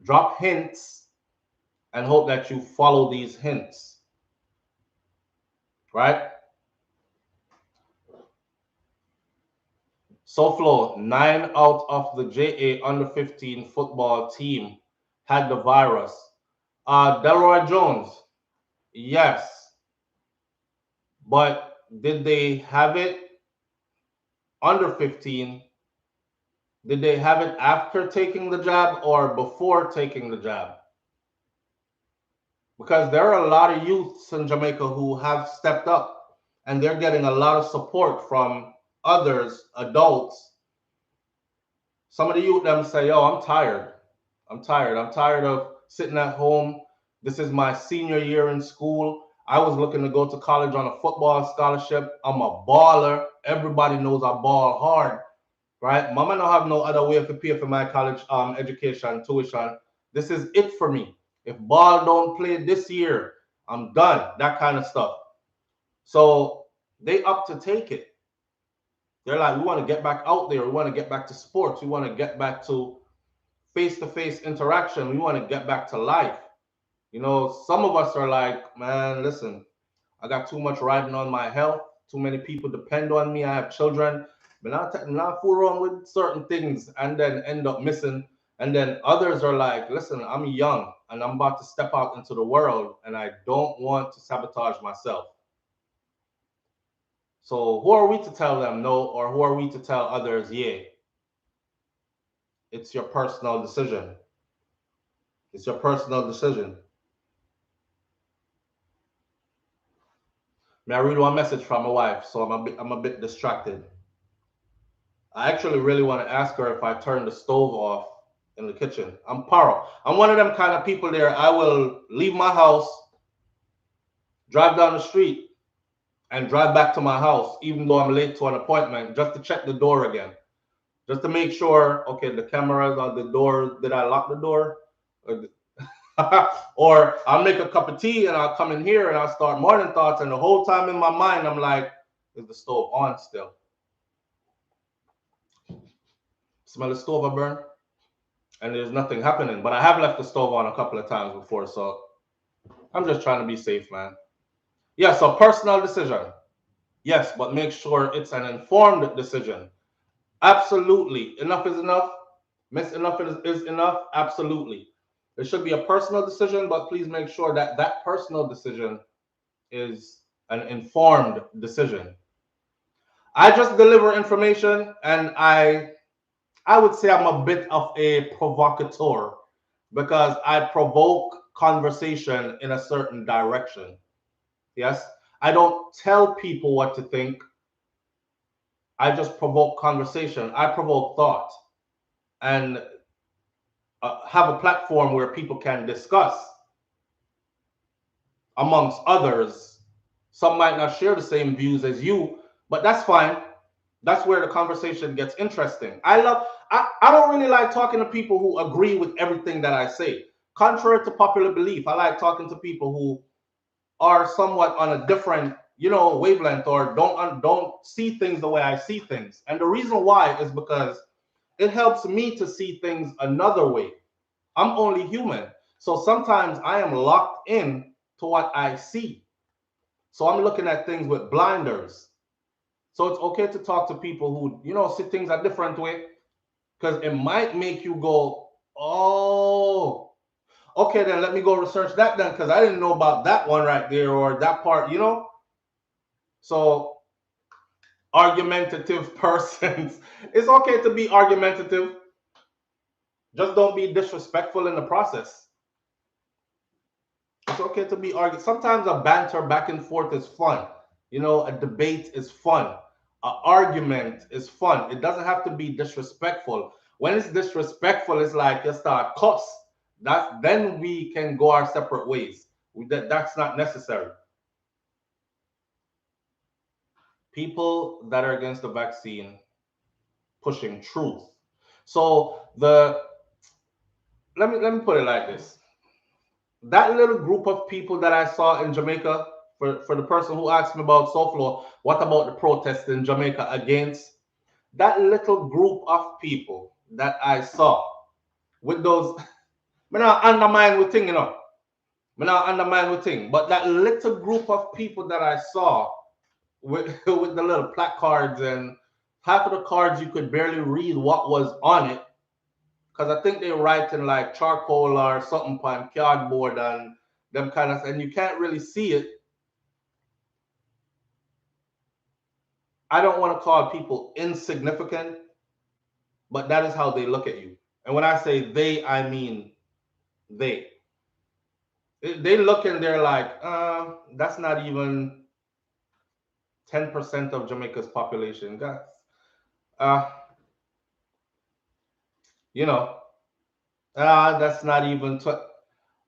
Drop hints and hope that you follow these hints. Right? SouFlo, 9 out of the JA under 15 football team had the virus. Delroy Jones, yes. But did they have it under 15? Did they have it after taking the jab or before taking the jab? Because there are a lot of youths in Jamaica who have stepped up and they're getting a lot of support from others, adults. Some of the youth them say, yo, I'm tired. I'm tired of sitting at home. This is my senior year in school. I was looking to go to college on a football scholarship. I'm a baller. Everybody knows I ball hard, right? Mama don't have no other way to pay for my college education, tuition. This is it for me. If ball don't play this year, I'm done. That kind of stuff. So they up to take it. They're like, we want to get back out there. We want to get back to sports. We want to get back to face-to-face interaction. We want to get back to life. You know, some of us are like, man, listen, I got too much riding on my health. Too many people depend on me. I have children. But not fool around with certain things and then end up missing. And then others are like, listen, I'm young and I'm about to step out into the world and I don't want to sabotage myself. So who are we to tell them no, or who are we to tell others yay? It's your personal decision. It's your personal decision. I read one message from my wife, so I'm a bit distracted. I actually really want to ask her if I turn the stove off in the kitchen. I'm Paro. I'm one of them kind of people there. I will leave my house, drive down the street, and drive back to my house, even though I'm late to an appointment, just to check the door again. Just to make sure, okay, the cameras on the door, did I lock the door? Or I'll make a cup of tea and I'll come in here and I'll start morning thoughts. And the whole time in my mind, I'm like, is the stove on still? Smell the stove I burn? And there's nothing happening. But I have left the stove on a couple of times before. So I'm just trying to be safe, man. Yeah, so personal decision. Yes, but make sure it's an informed decision. Absolutely. Enough is enough. Miss enough is enough. Absolutely. It should be a personal decision, but please make sure that that personal decision is an informed decision. I just deliver information, and I would say I'm a bit of a provocateur because I provoke conversation in a certain direction. Yes, I don't tell people what to think. I just provoke conversation. I provoke thought, and have a platform where people can discuss amongst others. Some might not share the same views as you, but that's fine. That's where the conversation gets interesting. I don't really like talking to people who agree with everything that I say. Contrary to popular belief, I like talking to people who are somewhat on a different, wavelength, or don't see things the way I see things. And the reason why is because it helps me to see things another way. I'm only human. So sometimes I am locked in to what I see. So I'm looking at things with blinders. So it's okay to talk to people who, see things a different way, because it might make you go, oh, okay, then let me go research that then, because I didn't know about that one right there or that part, So argumentative persons, it's okay to be argumentative. Just don't be disrespectful in the process. It's okay to be argued. Sometimes a banter back and forth is fun. A debate is fun. An argument is fun. It doesn't have to be disrespectful. When it's disrespectful, it's like you start cuss. Then we can go our separate ways. That's not necessary. People that are against the vaccine pushing truth. So let me put it like this. That little group of people that I saw in Jamaica, for the person who asked me about SouFLo, what about the protest in Jamaica against that little group of people that I saw with those, me not undermine with thing, Me not undermine with thing, but that little group of people that I saw with with the little placards, and half of the cards you could barely read what was on it, because I think they write in like charcoal or something on cardboard and them kind of, and you can't really see it. I don't want to call people insignificant, but that is how they look at you. And when I say they, I mean they. They look and they're like, that's not even 10% of Jamaica's population. Uh, you know, that's not even.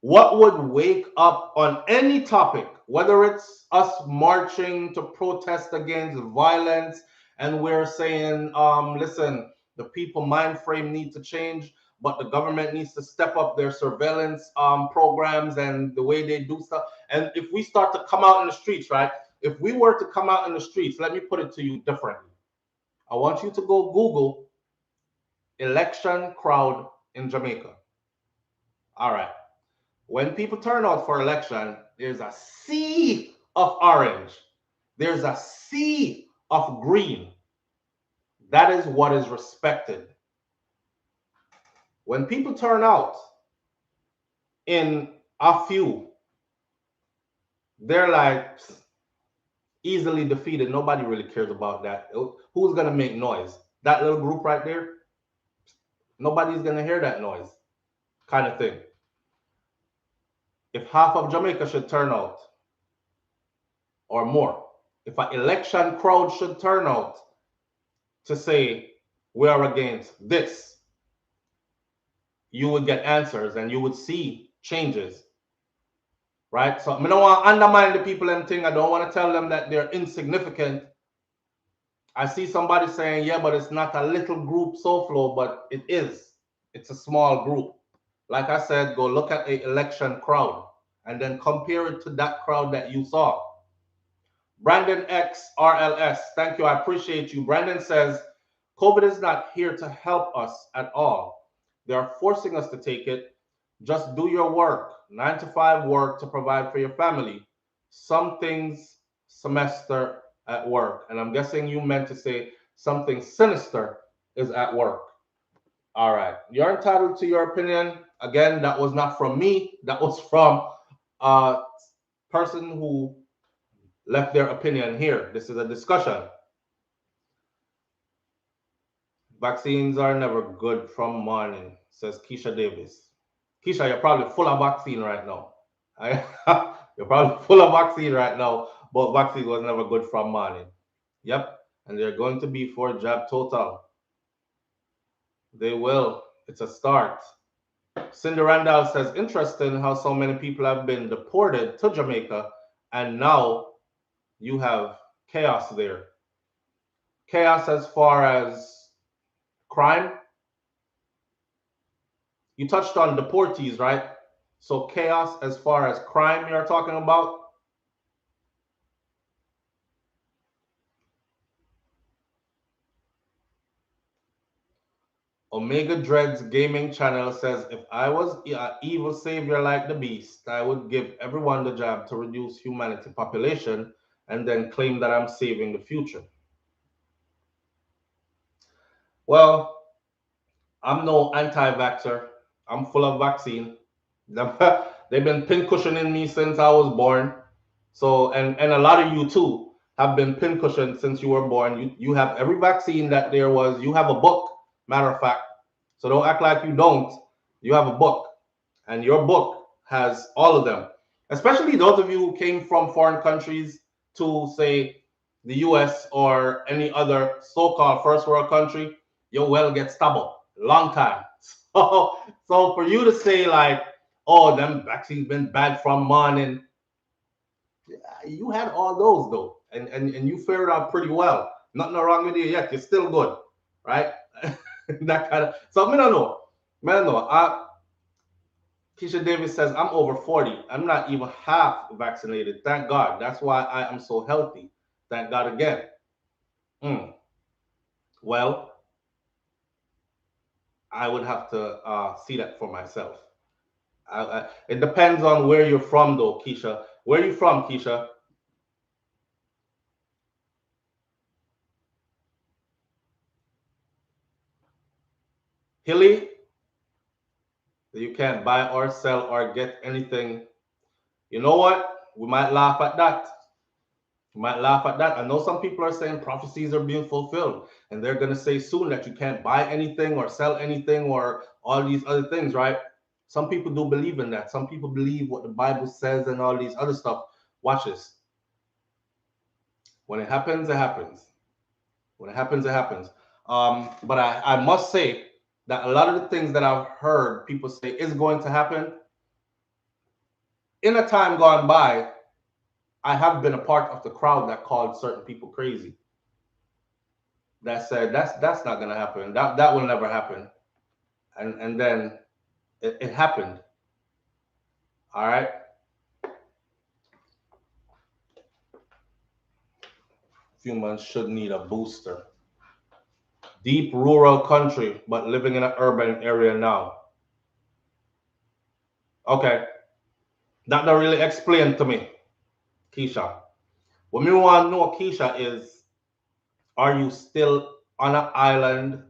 What would wake up on any topic, whether it's us marching to protest against violence, and we're saying, listen, the people mind frame need to change, but the government needs to step up their surveillance programs and the way they do stuff. And if we start to come out in the streets, right? If we were to come out in the streets, let me put it to you differently. I want you to go Google election crowd in Jamaica. All right. When people turn out for election, there's a sea of orange. There's a sea of green. That is what is respected. When people turn out in a few, they're like easily defeated. Nobody really cares about that. Who's going to make noise? That little group right there? Nobody's going to hear that noise, kind of thing. If half of Jamaica should turn out or more, if an election crowd should turn out to say we are against this, you would get answers and you would see changes, right? So I don't want to undermine the people and thing. I don't want to tell them that they're insignificant. I see somebody saying, yeah, but it's not a little group SouFLo, but it is. It's a small group. Like I said, go look at an election crowd and then compare it to that crowd that you saw. Brandon X RLS, thank you. I appreciate you. Brandon says, COVID is not here to help us at all. They are forcing us to take it. Just do your work, 9 to 5 work to provide for your family. Some things semester at work. And I'm guessing you meant to say something sinister is at work. All right. You're entitled to your opinion. Again, that was not from me. That was from a person who left their opinion here. This is a discussion. Vaccines are never good from morning, says Keisha Davis. Keisha, you're probably full of vaccine right now. You're probably full of vaccine right now, but vaccine was never good from morning. Yep, and they're going to be for jab total. They will. It's a start. Cindy Randall says, interesting how so many people have been deported to Jamaica, and now you have chaos there. Chaos as far as crime. You touched on deportees, right? So chaos as far as crime you're talking about. Omega Dreads Gaming Channel says, if I was an evil savior like the beast, I would give everyone the job to reduce humanity population and then claim that I'm saving the future. Well, I'm no anti-vaxxer. I'm full of vaccine. They've been pincushioning me since I was born. So, and a lot of you too have been pincushioned since you were born. You have every vaccine that there was. You have a book, matter of fact. So don't act like you don't. You have a book, and your book has all of them. Especially those of you who came from foreign countries to, say, the US or any other so-called first world country, your well gets stubborn. Long time. So for you to say like, oh, them vaccines been bad from morning, you had all those though, and you fared out pretty well. Nothing wrong with you yet. You're still good, right? That kind of. So I don't know. I don't know. Keisha Davis says I'm over 40. I'm not even half vaccinated. Thank God. That's why I am so healthy. Thank God again. Well, I would have to see that for myself. It depends on where you're from, though, Keisha. Where are you from, Keisha? Hilly? You can't buy or sell or get anything. You know what? We might laugh at that. We might laugh at that. I know some people are saying prophecies are being fulfilled, and they're going to say soon that you can't buy anything or sell anything or all these other things, right? Some people do believe in that. Some people believe what the Bible says and all these other stuff. Watch this. When it happens, it happens. When it happens, it happens. But I must say that a lot of the things that I've heard people say is going to happen, in a time gone by, I have been a part of the crowd that called certain people crazy. That said, that's not gonna happen. That will never happen. And then it happened. All right. Humans should need a booster. Deep rural country, but living in an urban area now. Okay, that don't really explain to me, Keisha. What me want to know, Keisha, is are you still on an island?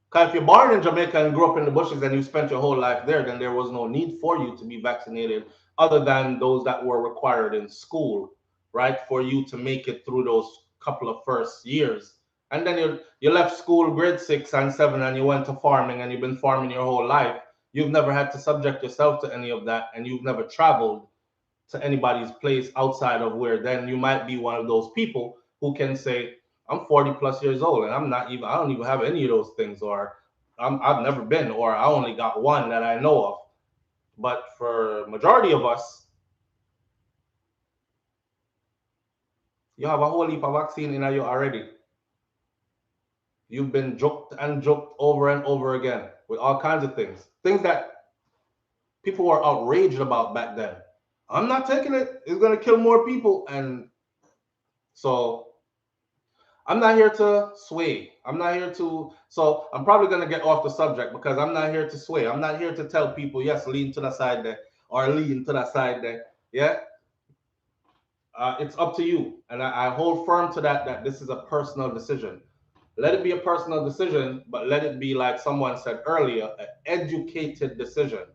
Because if you're born in Jamaica and grew up in the bushes and you spent your whole life there, then there was no need for you to be vaccinated other than those that were required in school, right? For you to make it through those couple of first years. And then you left school grade 6 and 7 and you went to farming and you've been farming your whole life. You've never had to subject yourself to any of that and you've never traveled to anybody's place outside of where then you might be one of those people who can say, I'm 40 plus years old and I don't even have any of those things, or I've never been, or I only got one that I know of. But for majority of us, you have a whole heap of vaccine in you already. You've been joked and joked over and over again with all kinds of things that people were outraged about back then. I'm not taking it. It's going to kill more people. And so I'm not here to sway. I'm not here to, so I'm probably going to get off the subject because I'm not here to sway. I'm not here to tell people, yes, lean to the side there or lean to the side there. Yeah. It's up to you. And I hold firm to that this is a personal decision. Let it be a personal decision, but let it be, like someone said earlier, an educated decision.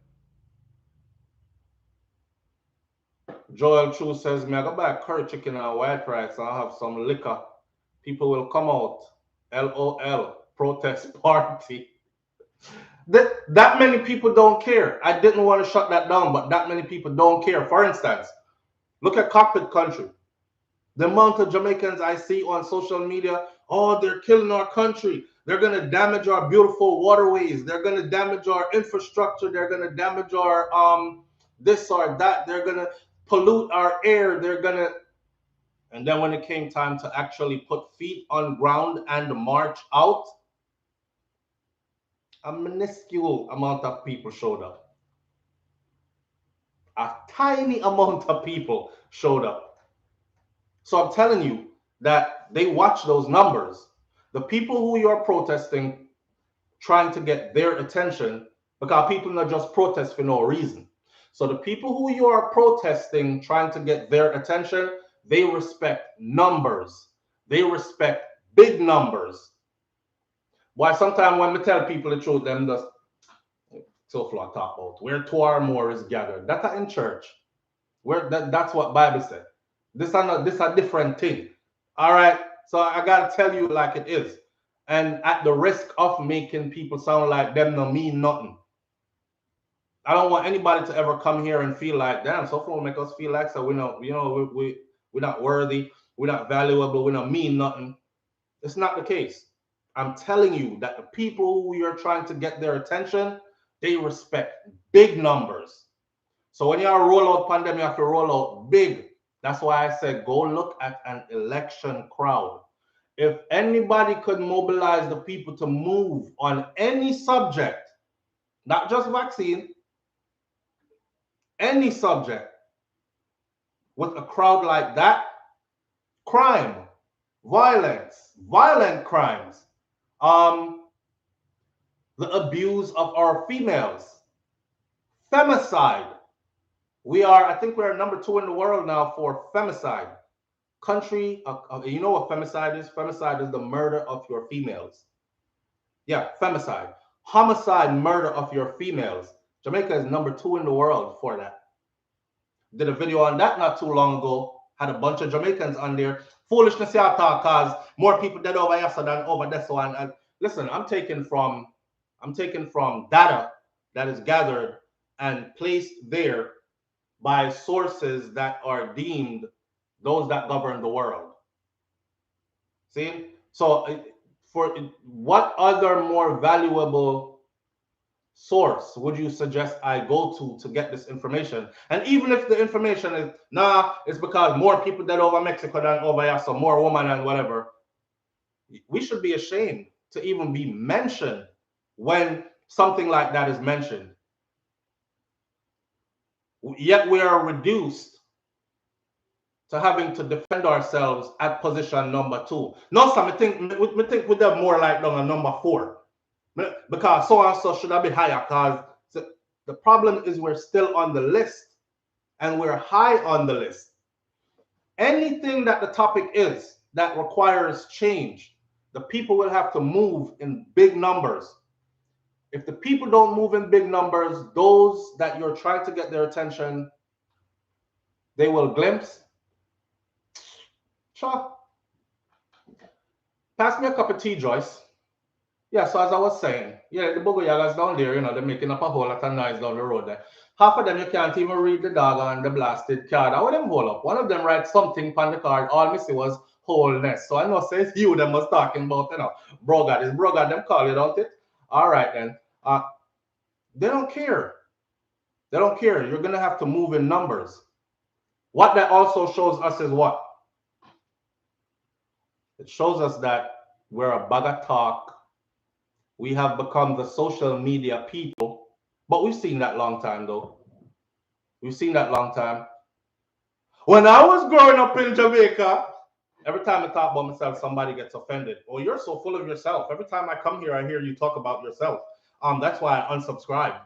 Joel True says, me I go buy curry chicken and white rice and I'll have some liquor. People will come out. LOL. Protest party. That many people don't care. I didn't want to shut that down, but that many people don't care. For instance, look at cockpit country. The amount of Jamaicans I see on social media, oh, they're killing our country. They're going to damage our beautiful waterways. They're going to damage our infrastructure. They're going to damage our this or that. They're going to pollute our air. They're going to. And then when it came time to actually put feet on ground and march out, a minuscule amount of people showed up. A tiny amount of people showed up. So I'm telling you that they watch those numbers. The people who you're protesting, trying to get their attention, because people not just protest for no reason. So the people who you are protesting, trying to get their attention, they respect numbers. They respect big numbers. Why sometimes when we tell people the truth, them just SouFLoTV talk about where two or more is gathered. That's in church. That's what Bible said. This is a different thing. All right. So I gotta tell you like it is. And at the risk of making people sound like them no mean nothing. I don't want anybody to ever come here and feel like, damn, SouFLoTV make us feel like so we're not worthy, we're not valuable, we don't mean nothing. It's not the case. I'm telling you that the people who you're trying to get their attention, they respect big numbers. So when you roll out pandemic, you have to roll out big. That's why I said go look at an election crowd. If anybody could mobilize the people to move on any subject, not just vaccine, any subject, with a crowd like that, crime, violence, violent crimes, the abuse of our females, femicide. I think we're number 2 in the world now for femicide. Country, you know what femicide is? Femicide is the murder of your females. Yeah, femicide. Homicide, murder of your females. Jamaica is number 2 in the world for that. Did a video on that not too long ago. Had a bunch of Jamaicans on there. Foolishness y'all talk cause more people dead over here than over this one. And listen, I'm taking from data that is gathered and placed there by sources that are deemed those that govern the world. See? So for what other more valuable source would you suggest I go to get this information? And even if the information is, nah, it's because more people dead over Mexico than over here, so more women and whatever, we should be ashamed to even be mentioned when something like that is mentioned. Yet we are reduced to having to defend ourselves at position number 2. No, sir, me think with them more like down a number 4. Because so and so should have been higher, because the problem is we're still on the list and we're high on the list. Anything that the topic is that requires change, the people will have to move in big numbers. If the people don't move in big numbers, those that you're trying to get their attention, they will glimpse. Sure. Pass me a cup of tea, Joyce. Yeah, so as I was saying, yeah, the Bogoyagas down there, they're making up a whole lot of noise down the road there. Half of them, you can't even read the dog on the blasted card. How would them hold up? One of them writes something on the card. All I see was Holness. So I know, says you, them was talking about, Brogad. Is Brogad them call it, don't it? All right, then. They don't care. They don't care. You're going to have to move in numbers. What that also shows us is what? It shows us that we're a bag of talk. We have become the social media people. But we've seen that long time, though. We've seen that long time. When I was growing up in Jamaica, every time I talk about myself, somebody gets offended. Oh, you're so full of yourself. Every time I come here, I hear you talk about yourself. That's why I unsubscribed.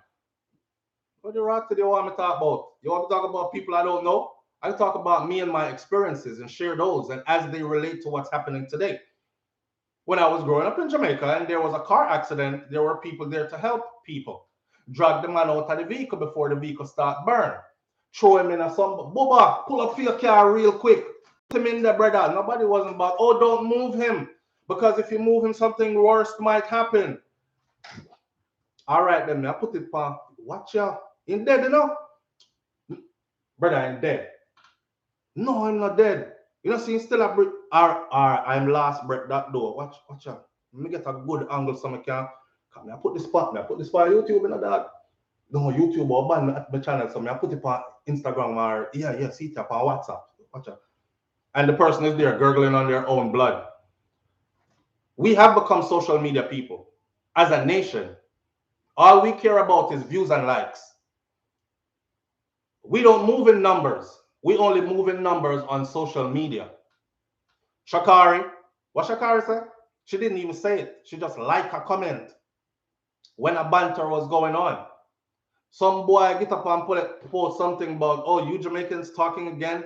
What the rock do you want me to talk about? You want to talk about people I don't know? I talk about me and my experiences and share those, and as they relate to what's happening today. When I was growing up in Jamaica and there was a car accident, there were people there to help people. Drag the man out of the vehicle before the vehicle start burn. Throw him in a some booba, pull up for your car real quick. Put him in there, brother. Nobody wasn't about, oh, don't move him. Because if you move him, something worse might happen. All right, then I put it on. Watch out. In dead, Brother, I'm dead. No, I'm not dead. See, still a break. I'm last break that door. Watch out. Let me get a good angle so I can. I put this part. I put this part on YouTube and that. No, YouTube or ban at my channel. So I put it on Instagram or see it on WhatsApp. Watch out. And the person is there gurgling on their own blood. We have become social media people. As a nation, all we care about is views and likes. We don't move in numbers. We only move in numbers on social media. Shakari, what Shakari said? She didn't even say it. She just liked a comment when a banter was going on. Some boy get up and post something about, oh, you Jamaicans talking again?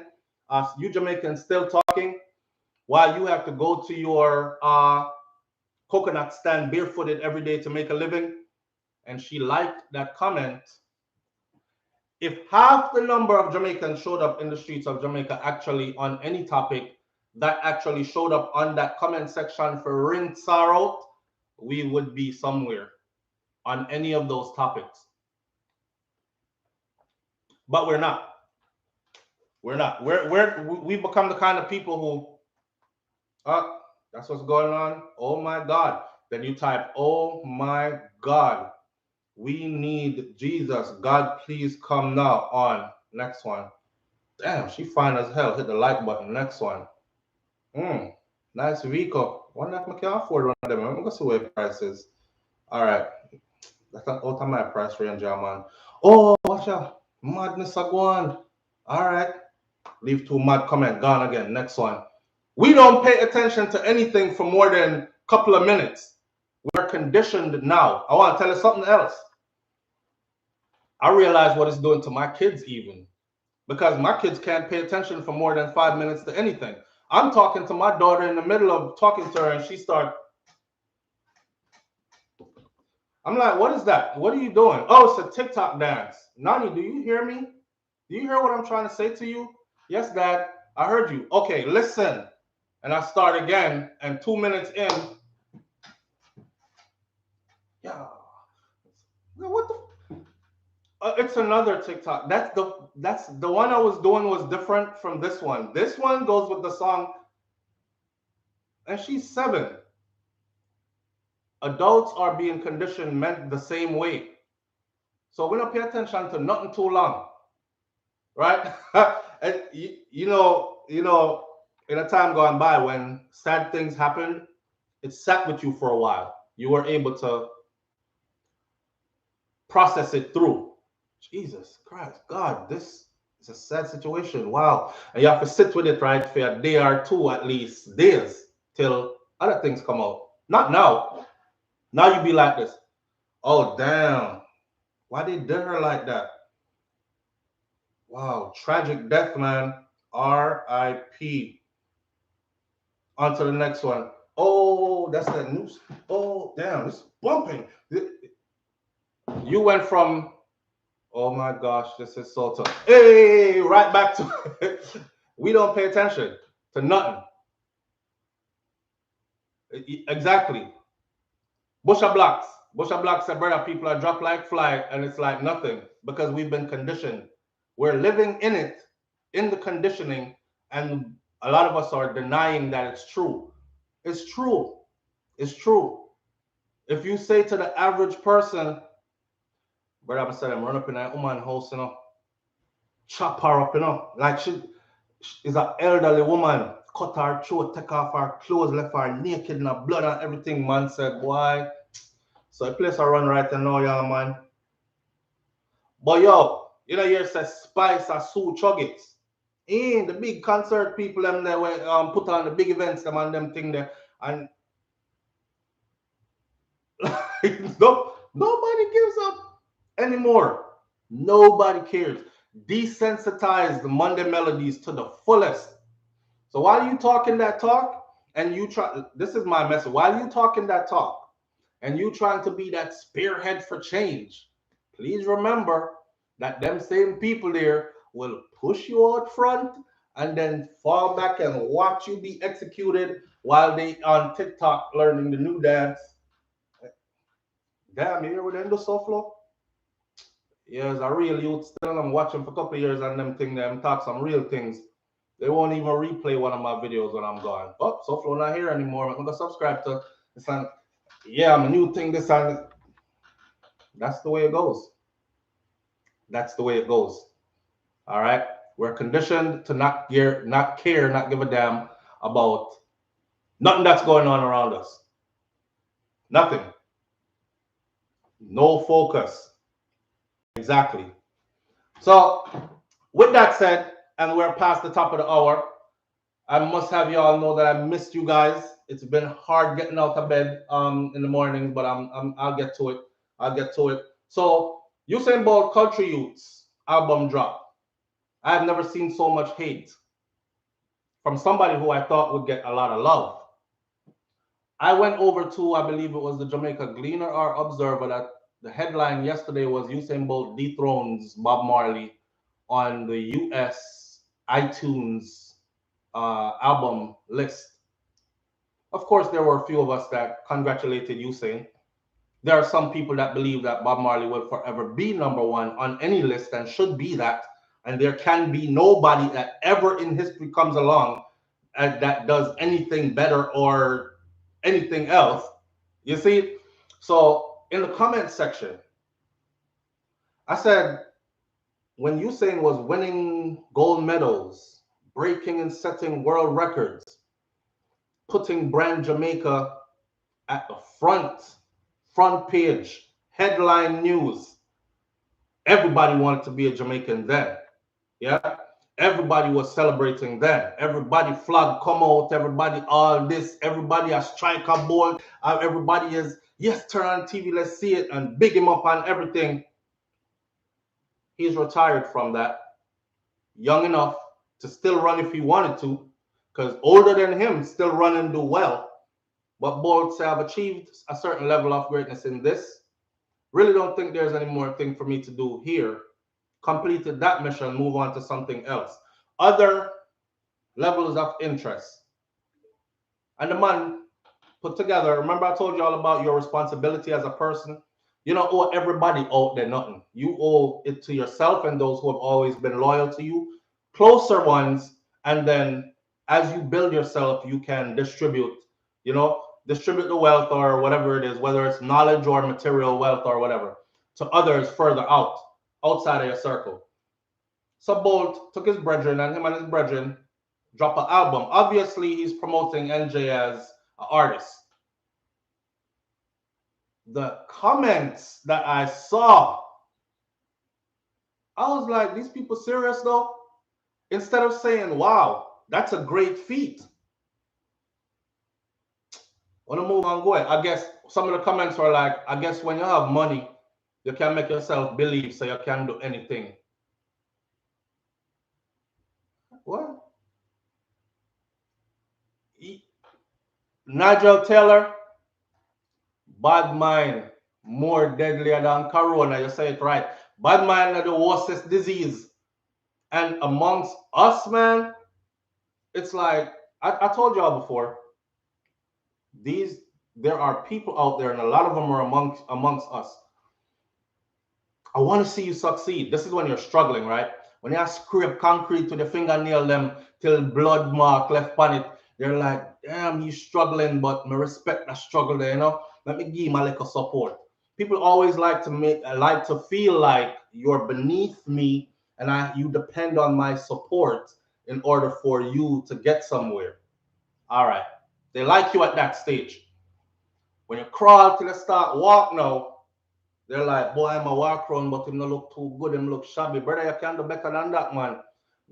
You Jamaicans still talking? While you have to go to your coconut stand barefooted every day to make a living? And she liked that comment. If half the number of Jamaicans showed up in the streets of Jamaica actually on any topic that actually showed up on that comment section for rinse out, we would be somewhere on any of those topics. But we're not. We're not. We've become the kind of people who, that's what's going on. Oh my God. Then you type, oh my God. We need Jesus. God, please come now on. Next one. Damn, she fine as hell. Hit the like button. Next one. Nice Rico. Wonder if I can afford one of them. I'm going to see what price is. All right. That's not out of my price range, man. Oh, watch out. Madness are going. All right. Leave 2 mad comment. Gone again. Next one. We don't pay attention to anything for more than a couple of minutes. We're conditioned now. I want to tell you something else. I realize what it's doing to my kids even. Because my kids can't pay attention for more than 5 minutes to anything. I'm talking to my daughter in the middle of talking to her and she starts. I'm like, what is that? What are you doing? Oh, it's a TikTok dance. Nani, do you hear me? Do you hear what I'm trying to say to you? Yes, Dad, I heard you. Okay, listen. And I start again, and 2 minutes in. Yeah. What the? It's another TikTok. That's the one I was doing was different from this one. This one goes with the song, and she's 7. Adults are being conditioned meant the same way. So we don't pay attention to nothing too long, right? And in a time gone by when sad things happened, it sat with you for a while. You were able to process it through. Jesus Christ, God, this is a sad situation. Wow. And you have to sit with it, right, for a day or two at least, days, till other things come out. Not now. Now you be like this. Oh, damn. Why they did her like that? Wow. Tragic death, man. R.I.P. On to the next one. Oh, that's that news. Oh, damn. It's bumping. You went from, oh my gosh, this is so tough. Hey, right back to it. We don't pay attention to nothing. Exactly. Busha Blacks said, brother, people are dropped like fly, and it's like nothing because we've been conditioned. We're living in it, in the conditioning, and a lot of us are denying that it's true. It's true. It's true. If you say to the average person, brother, I said, I'm run up in that woman house, chop her up, like she is an elderly woman, cut her throat, take off her clothes, left her naked in her blood and everything. Man said, boy, so the place I run right now, yeah, man. But yo, here says Spice or Sue Chuggets. The big concert people them there were put on the big events them and them thing there. And nobody gives up anymore. Nobody cares. Desensitize the Monday melodies to the fullest. So while you talking that talk and you try, this is my message. While you talking that talk and you trying to be that spearhead for change, please remember that them same people there will push you out front and then fall back and watch you be executed while they on TikTok learning the new dance. Damn, you hear what they do, SouFLo? Yes, a real youth still. I'm watching for a couple of years and them talk some real things. They won't even replay one of my videos when I'm gone. Oh, SouFLo not here anymore. I'm gonna subscribe to this and yeah, I'm a new thing. This and that's the way it goes. That's the way it goes. All right. We're conditioned to not care, not give a damn about nothing that's going on around us. Nothing. No focus. Exactly. So, with that said, and we're past the top of the hour, I must have you all know that I missed you guys. It's been hard getting out of bed in the morning, but I'll get to it. I'll get to it. So, Usain Bolt Country Youths album drop. I've never seen so much hate from somebody who I thought would get a lot of love. I went over to, I believe it was the Jamaica Gleaner or Observer, that the headline yesterday was Usain Bolt dethrones Bob Marley on the US iTunes album list. Of course, there were a few of us that congratulated Usain. There are some people that believe that Bob Marley will forever be number one on any list and should be that. And there can be nobody that ever in history comes along that does anything better or anything else. You see? So in the comment section, I said, when Usain was winning gold medals, breaking and setting world records, putting brand Jamaica at the front page, headline news, everybody wanted to be a Jamaican then. Yeah. Everybody was celebrating then. Everybody flag come out. Everybody all this. Everybody a striker board. Everybody is, yes, turn on TV. Let's see it and big him up on everything. He's retired from that. Young enough to still run if he wanted to, because older than him still run and do well. But Bolt say I've achieved a certain level of greatness in this. Really don't think there's any more thing for me to do here. Completed that mission, move on to something else. Other levels of interest. And the man put together, remember I told you all about your responsibility as a person? You don't owe everybody out there nothing. You owe it to yourself and those who have always been loyal to you, closer ones, and then as you build yourself, you can distribute the wealth or whatever it is, whether it's knowledge or material wealth or whatever. to others further outside of your circle. So Bolt took his brethren and him and his brethren drop an album. Obviously, he's promoting NJ as an artist. The comments that I saw, I was like, these people serious though? Instead of saying, wow, that's a great feat. Want to move on, go ahead. I guess some of the comments were like, I guess when you have money, you can make yourself believe so you can do anything. What? Nigel Taylor, bad mind, more deadlier than corona. You say it right. Bad mind is the worstest disease. And amongst us, man, it's like, I told y'all before, there are people out there, and a lot of them are amongst us. I want to see you succeed. This is when you're struggling, right? When you scrape concrete to the fingernail them till blood mark left on it, they're like, damn, he's struggling, but me respect that struggle there, you know? Let me give him a little support. People always like to feel like you're beneath me and you depend on my support in order for you to get somewhere. All right. They like you at that stage. When you crawl till you start walk now, they're like, boy, I'm a walk around, but him no look too good, him look shabby. Brother, you can do better than that, man.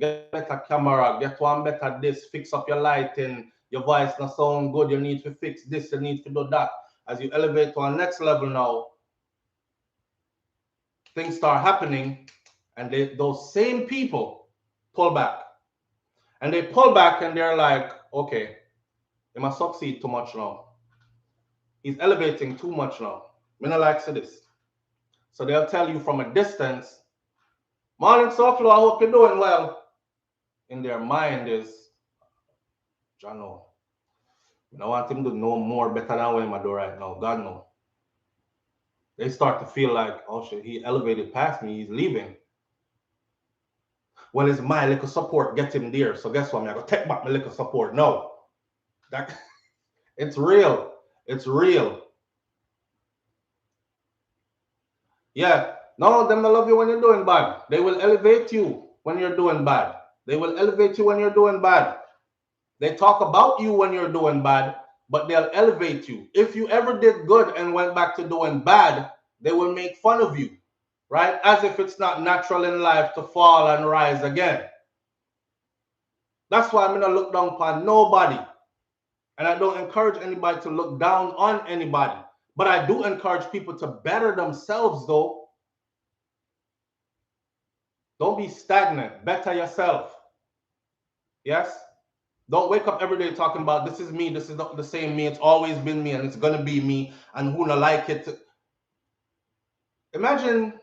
Get better camera, get one better this, fix up your lighting, your voice not sound good, you need to fix this, you need to do that. As you elevate to our next level now, things start happening, and those same people pull back. And they pull back and they're like, okay, he must succeed too much now. He's elevating too much now. Me no like this. So they'll tell you from a distance, morning SouFLo, I hope you're doing well. In their mind is, Jano, I want him to know more better than what I do right now. God no. They start to feel like, oh shit, he elevated past me, he's leaving. Well, it's my little support get him there. So guess what? I'm gonna take back my little support. No. It's real. It's real. Yeah. No, them will love you when you're doing bad. They will elevate you when you're doing bad. They will elevate you when you're doing bad. They talk about you when you're doing bad, but they'll elevate you. If you ever did good and went back to doing bad, they will make fun of you, right? As if it's not natural in life to fall and rise again. That's why I'm going to look down upon nobody. And I don't encourage anybody to look down on anybody. But I do encourage people to better themselves, though. Don't be stagnant. Better yourself. Yes? Don't wake up every day talking about this is me, this is not the same me, it's always been me, and it's going to be me, and who not like it. Imagine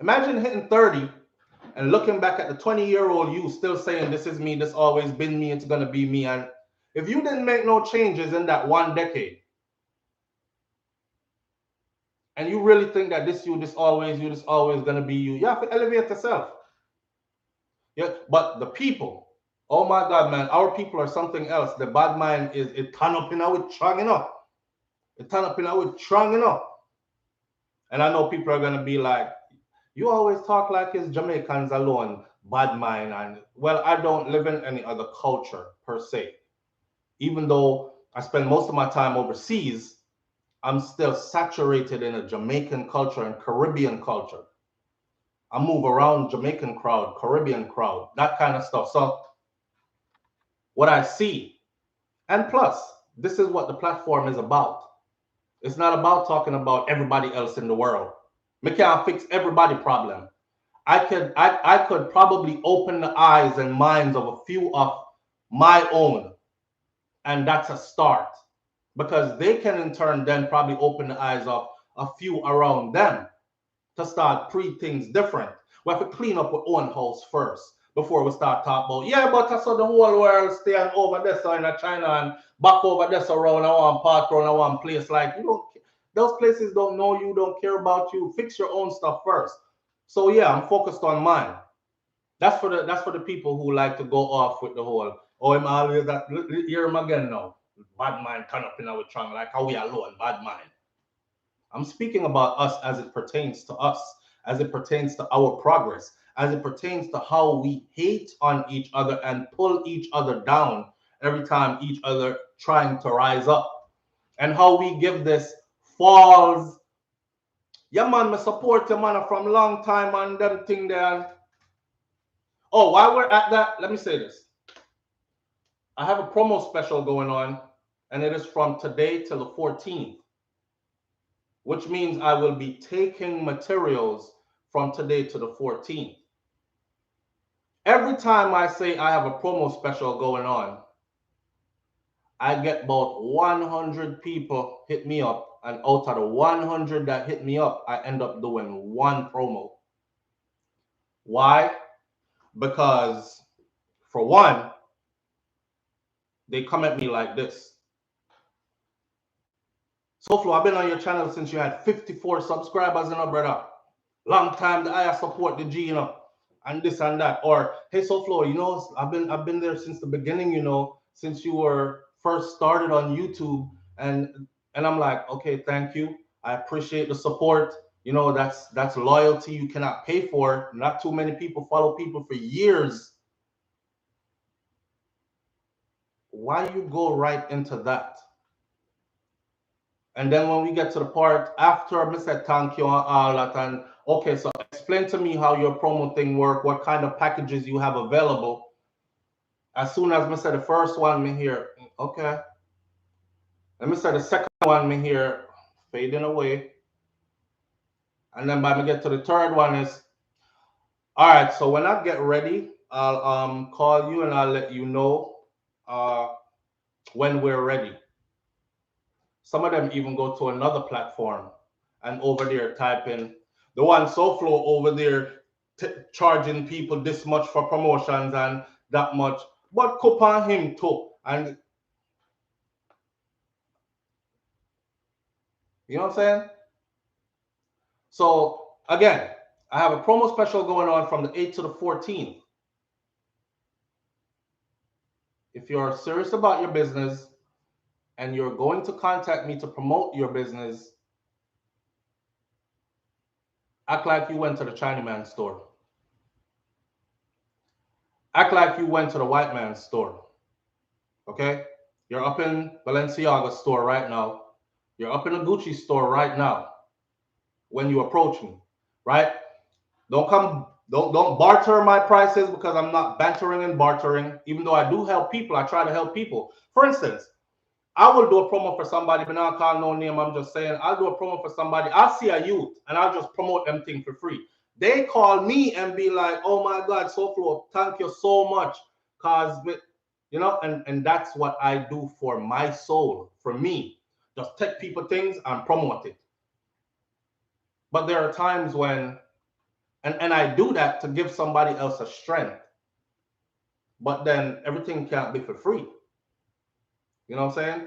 hitting 30 and looking back at the 20-year-old you still saying this is me, this always been me, it's going to be me. And if you didn't make no changes in that one decade, and you really think that this always going to be you have to elevate yourself. Yeah, but the people, oh my God, man, our people are something else. The bad mind is it turn up in our strong enough. It turn up in our strong enough. And I know people are going to be like, you always talk like it's Jamaicans alone, bad mind. And well, I don't live in any other culture per se. Even though I spend most of my time overseas, I'm still saturated in a Jamaican culture and Caribbean culture. I move around Jamaican crowd, Caribbean crowd, that kind of stuff. So what I see, and plus, this is what the platform is about. It's not about talking about everybody else in the world. We can't fix everybody's problem. I could probably open the eyes and minds of a few of my own, and that's a start. Because they can in turn then probably open the eyes of a few around them to start things different. We have to clean up our own house first before we start talking about, yeah, but I saw the whole world staying over there so in China and back over there so around one park, around one place. Like, you don't, those places don't know you, don't care about you. Fix your own stuff first. So yeah, I'm focused on mine. That's for the people who like to go off with the whole, oh, I'm always that, hear him again now. Bad mind turn up in our tongue, like how we alone, bad mind. I'm speaking about us as it pertains to us, as it pertains to our progress, as it pertains to how we hate on each other and pull each other down every time each other trying to rise up, and how we give this false, yeah man, me support you man from long time and them thing there. Oh, while we're at that, let me say this. I have a promo special going on, and it is from today till the 14th, which means I will be taking materials from today to the 14th. Every time I say I have a promo special going on, I get about 100 people hit me up, and out of the 100 that hit me up, I end up doing one promo. Why? Because, for one, they come at me like this. SouFlo, I've been on your channel since you had 54 subscribers, brother. Long time that I support the G, and this and that. Or, hey, SouFlo, I've been there since the beginning, since you were first started on YouTube. And I'm like, okay, thank you. I appreciate the support. That's loyalty you cannot pay for. Not too many people follow people for years. Why you go right into that? And then when we get to the part after I said thank you and all that, and okay, so explain to me how your promo thing work, what kind of packages you have available. As soon as I said the first one, me here, okay. Let me say the second one, me here, fading away. And then by me get to the third one is, all right, so when I get ready, I'll call you and I'll let you know when we're ready. Some of them even go to another platform and over there type in the one SouFlo over there charging people this much for promotions and that much, but coupon him too. And you know what I'm saying? So again, I have a promo special going on from the 8th to the 14th. If you're serious about your business and you're going to contact me to promote your business, act like you went to the Chinaman store. Act like you went to the white man's store. Okay? You're up in Balenciaga store right now. You're up in the Gucci store right now when you approach me, right? Don't barter my prices, because I'm not bantering and bartering. Even though I do help people, I try to help people. For instance, I will do a promo for somebody, but not call no name. I'm just saying, I'll do a promo for somebody. I'll see a youth and I'll just promote them thing for free. They call me and be like, oh my God, SouFlo, thank you so much. Cause and that's what I do for my soul, for me. Just take people things and promote it. But there are times when, and I do that to give somebody else a strength. But then everything can't be for free. You know what I'm saying?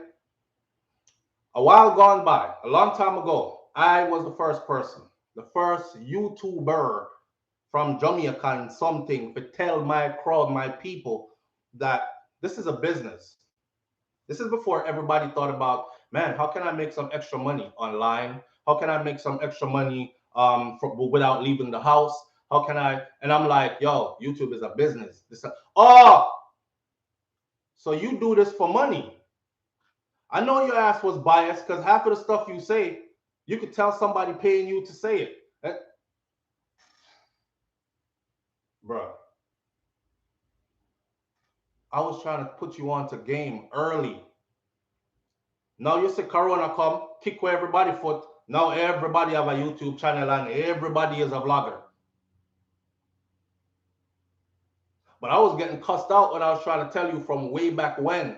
A while gone by, a long time ago, I was the first person, the first YouTuber from Jamaica and something to tell my crowd, my people, that this is a business. This is before everybody thought about, man, how can I make some extra money online? How can I make some extra money without leaving the house? How can I? And I'm like, yo, YouTube is a business. So you do this for money. I know your ass was biased, because half of the stuff you say, you could tell somebody paying you to say it. Bro, I was trying to put you onto game early. Now you see Corona come, kick where everybody foot. Now everybody have a YouTube channel and everybody is a vlogger. But I was getting cussed out when I was trying to tell you from way back when.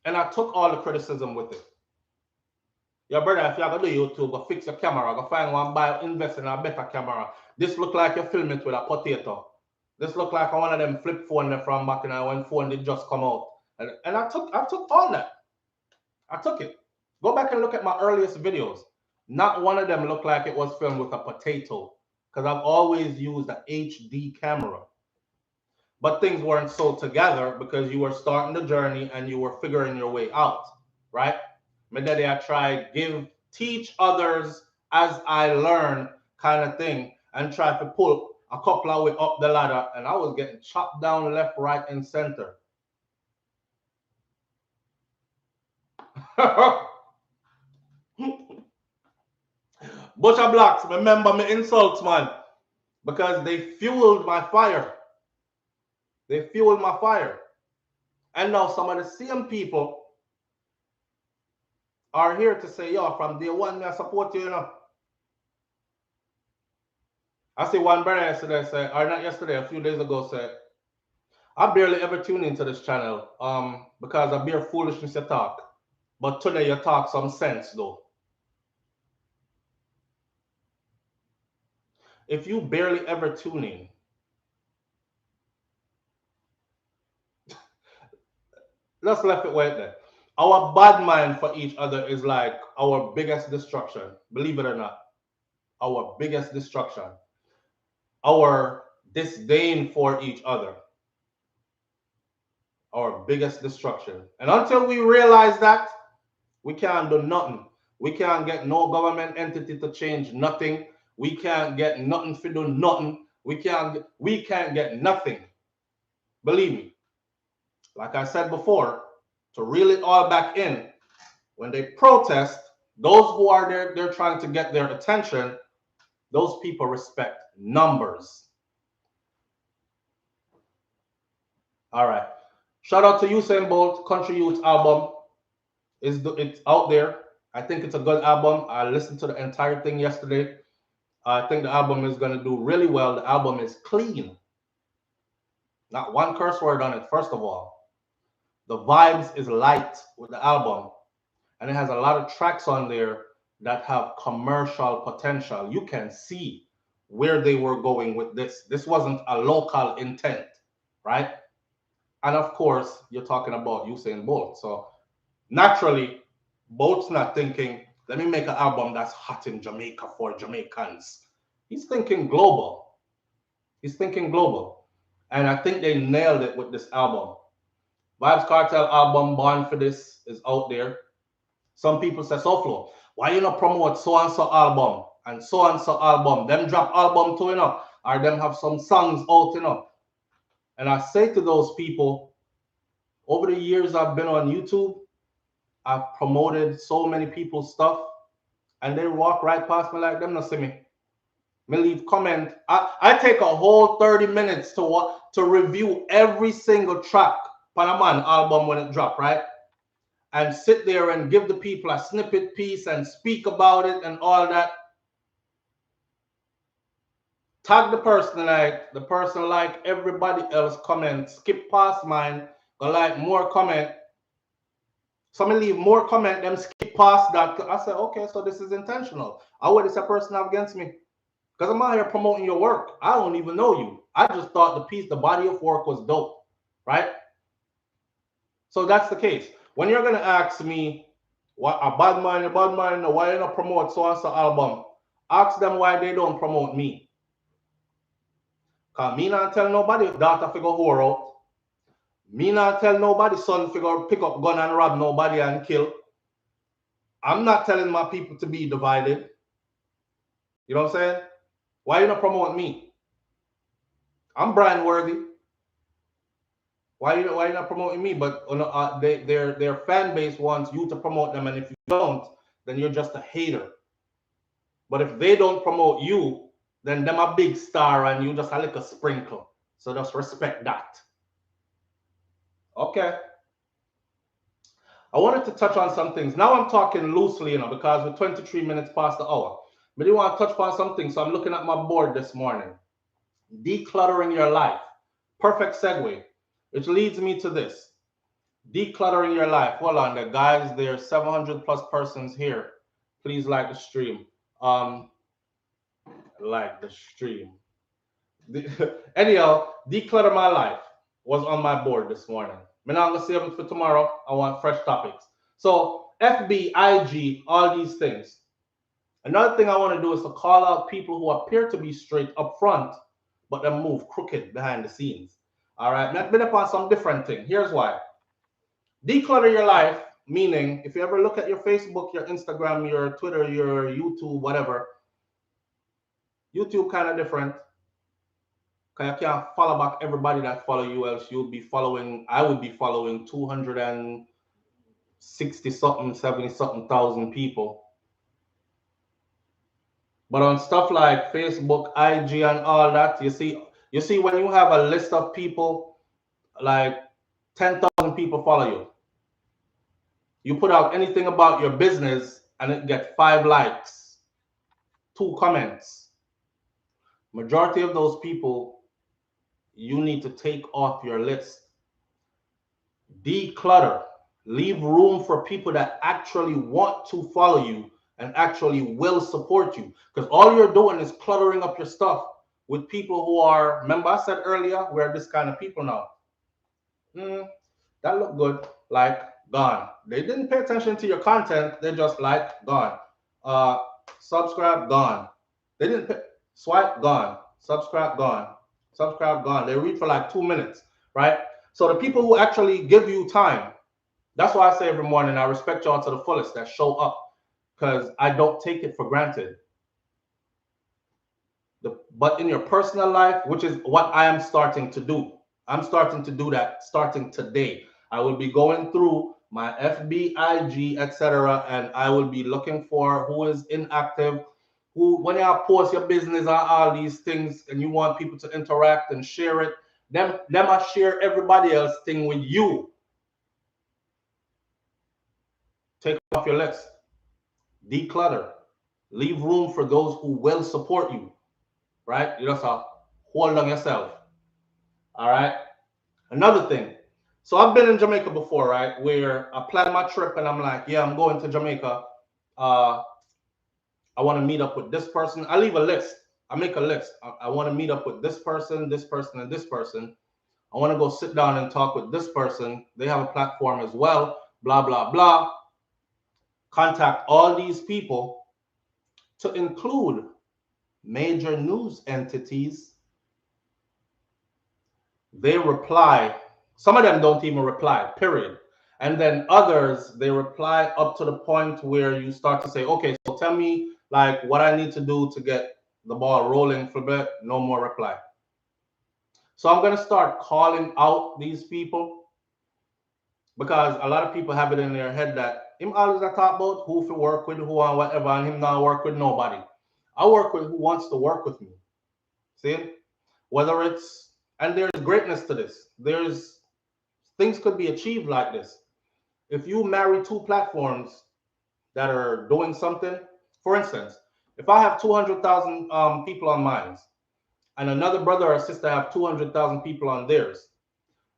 And I took all the criticism with it. Your brother, if you're going to do YouTube, go fix your camera, go find one, invest in a better camera. This look like you're filming it with a potato. This look like one of them flip phone from back in when phone did just come out. And I took all that. I took it. Go back and look at my earliest videos. Not one of them looked like it was filmed with a potato, because I've always used an HD camera. But things weren't so together because you were starting the journey and you were figuring your way out, right? My daddy, I try teach others as I learn kind of thing and try to pull a couple of way up the ladder, and I was getting chopped down left, right, and center. Bunch of blacks, remember my insults, man, because they fueled my fire. They fueled my fire. And now some of the same people are here to say, yo, from day one, I support you, you know. I see one brother yesterday say, or not yesterday, a few days ago said, I barely ever tune into this channel because I bear foolishness you talk. But today you talk some sense though. If you barely ever tune in, let's left it right there. Our bad mind for each other is like our biggest destruction. Believe it or not, our biggest destruction. Our disdain for each other, our biggest destruction. And until we realize that, we can't do nothing. We can't get no government entity to change nothing. We can't get nothing to do nothing. We can't get nothing. Believe me. Like I said before, to reel it all back in, when they protest, those who are there, they're trying to get their attention. Those people respect numbers. All right. Shout out to Usain Bolt, Country Youth album. It's out there. I think it's a good album. I listened to the entire thing yesterday. I think the album is going to do really well. The album is clean. Not one curse word on it, first of all. The vibes is light with the album. And it has a lot of tracks on there that have commercial potential. You can see where they were going with this. This wasn't a local intent, right? And of course, you're talking about Usain Bolt. So naturally, Bolt's not thinking, let me make an album that's hot in Jamaica for Jamaicans. He's thinking global. He's thinking global. And I think they nailed it with this album. Vybz Kartel album, Born for This, is out there. Some people say, SouFlo, why you not promote so-and-so album and so-and-so album? Them drop album too, you know, or them have some songs out, you know. And I say to those people, over the years I've been on YouTube, I've promoted so many people's stuff, and they walk right past me like them not see me. Me leave comment. I take a whole 30 minutes to review every single track Panaman album when it drop, right? And sit there and give the people a snippet piece and speak about it and all that. Tag the person like everybody else comment, skip past mine, go like more comment. Somebody leave more comment, them skip past that. I said, okay, so this is intentional. I would this a person have against me. Because I'm out here promoting your work. I don't even know you. I just thought the body of work was dope, right? So that's the case. When you're gonna ask me what a bad man, why you not promote so-and-so album, ask them why they don't promote me. Cause me not tell nobody daughter figure whore out. Me not tell nobody son figure pick up gun and rob nobody and kill. I'm not telling my people to be divided. You know what I'm saying? Why you not promote me? I'm brand worthy. Why you not promoting me? But their fan base wants you to promote them, and if you don't, then you're just a hater. But if they don't promote you, then them a big star and you just a little sprinkle. So just respect that. Okay. I wanted to touch on some things. Now I'm talking loosely, you know, because we're 23 minutes past the hour. But I want to touch upon something. So I'm looking at my board this morning. Decluttering your life. Perfect segue. Which leads me to this. Decluttering your life. Hold on there, guys. There's 700 plus persons here. Please like the stream. Like the stream. Anyhow, declutter my life was on my board this morning. I'm not gonna save it for tomorrow. I want fresh topics. So FB, IG, all these things. Another thing I want to do is to call out people who appear to be straight up front, but then move crooked behind the scenes. All right, and I've been upon some different thing. Here's why. Declutter your life Meaning, if you ever look at your Facebook, your Instagram, your Twitter, your YouTube, whatever, YouTube kind of different. Because you can't follow back everybody that follow you, else you'll be following, I would be following 260 something, 70 something thousand people. But on stuff like Facebook, IG, and all that, you see when you have a list of people, like 10,000 people follow you. You put out anything about your business and it get 5 likes, 2 comments. Majority of those people, you need to take off your list. Declutter. Leave room for people that actually want to follow you and actually will support you. Because all you're doing is cluttering up your stuff with people who are, remember I said earlier, we're this kind of people now. That look good, like, gone. They didn't pay attention to your content, they just like, gone. Subscribe, gone. They didn't pay, swipe, gone. Subscribe, gone. Subscribe, gone. They read for like 2 minutes, right? So the people who actually give you time, that's why I say every morning, I respect y'all to the fullest that show up, because I don't take it for granted. But in your personal life, which is what I am starting to do, I'm starting to do that starting today. I will be going through my FB, IG, etc., and I will be looking for who is inactive, who, when you post your business and all these things, and you want people to interact and share it, them I share everybody else thing with you. Take off your list. Declutter. Leave room for those who will support you. Right? You just hold on yourself. All right. Another thing. So I've been in Jamaica before, right? Where I plan my trip and I'm like, yeah, I'm going to Jamaica. I want to meet up with this person. I leave a list. I make a list. I want to meet up with this person, and this person. I want to go sit down and talk with this person. They have a platform as well. Blah, blah, blah. Contact all these people, to include major news entities. They reply. Some of them don't even reply, period. And then others, they reply up to the point where you start to say, okay, so tell me like what I need to do to get the ball rolling for a bit. No more reply. So I'm going to start calling out these people, because a lot of people have it in their head that him always talk about who to work with, who and whatever, and him not work with nobody. I work with who wants to work with me. See? Whether it's, and there's greatness to this. There's things could be achieved like this. If you marry 2 platforms that are doing something, for instance, if I have 200,000 people on mine, and another brother or sister have 200,000 people on theirs,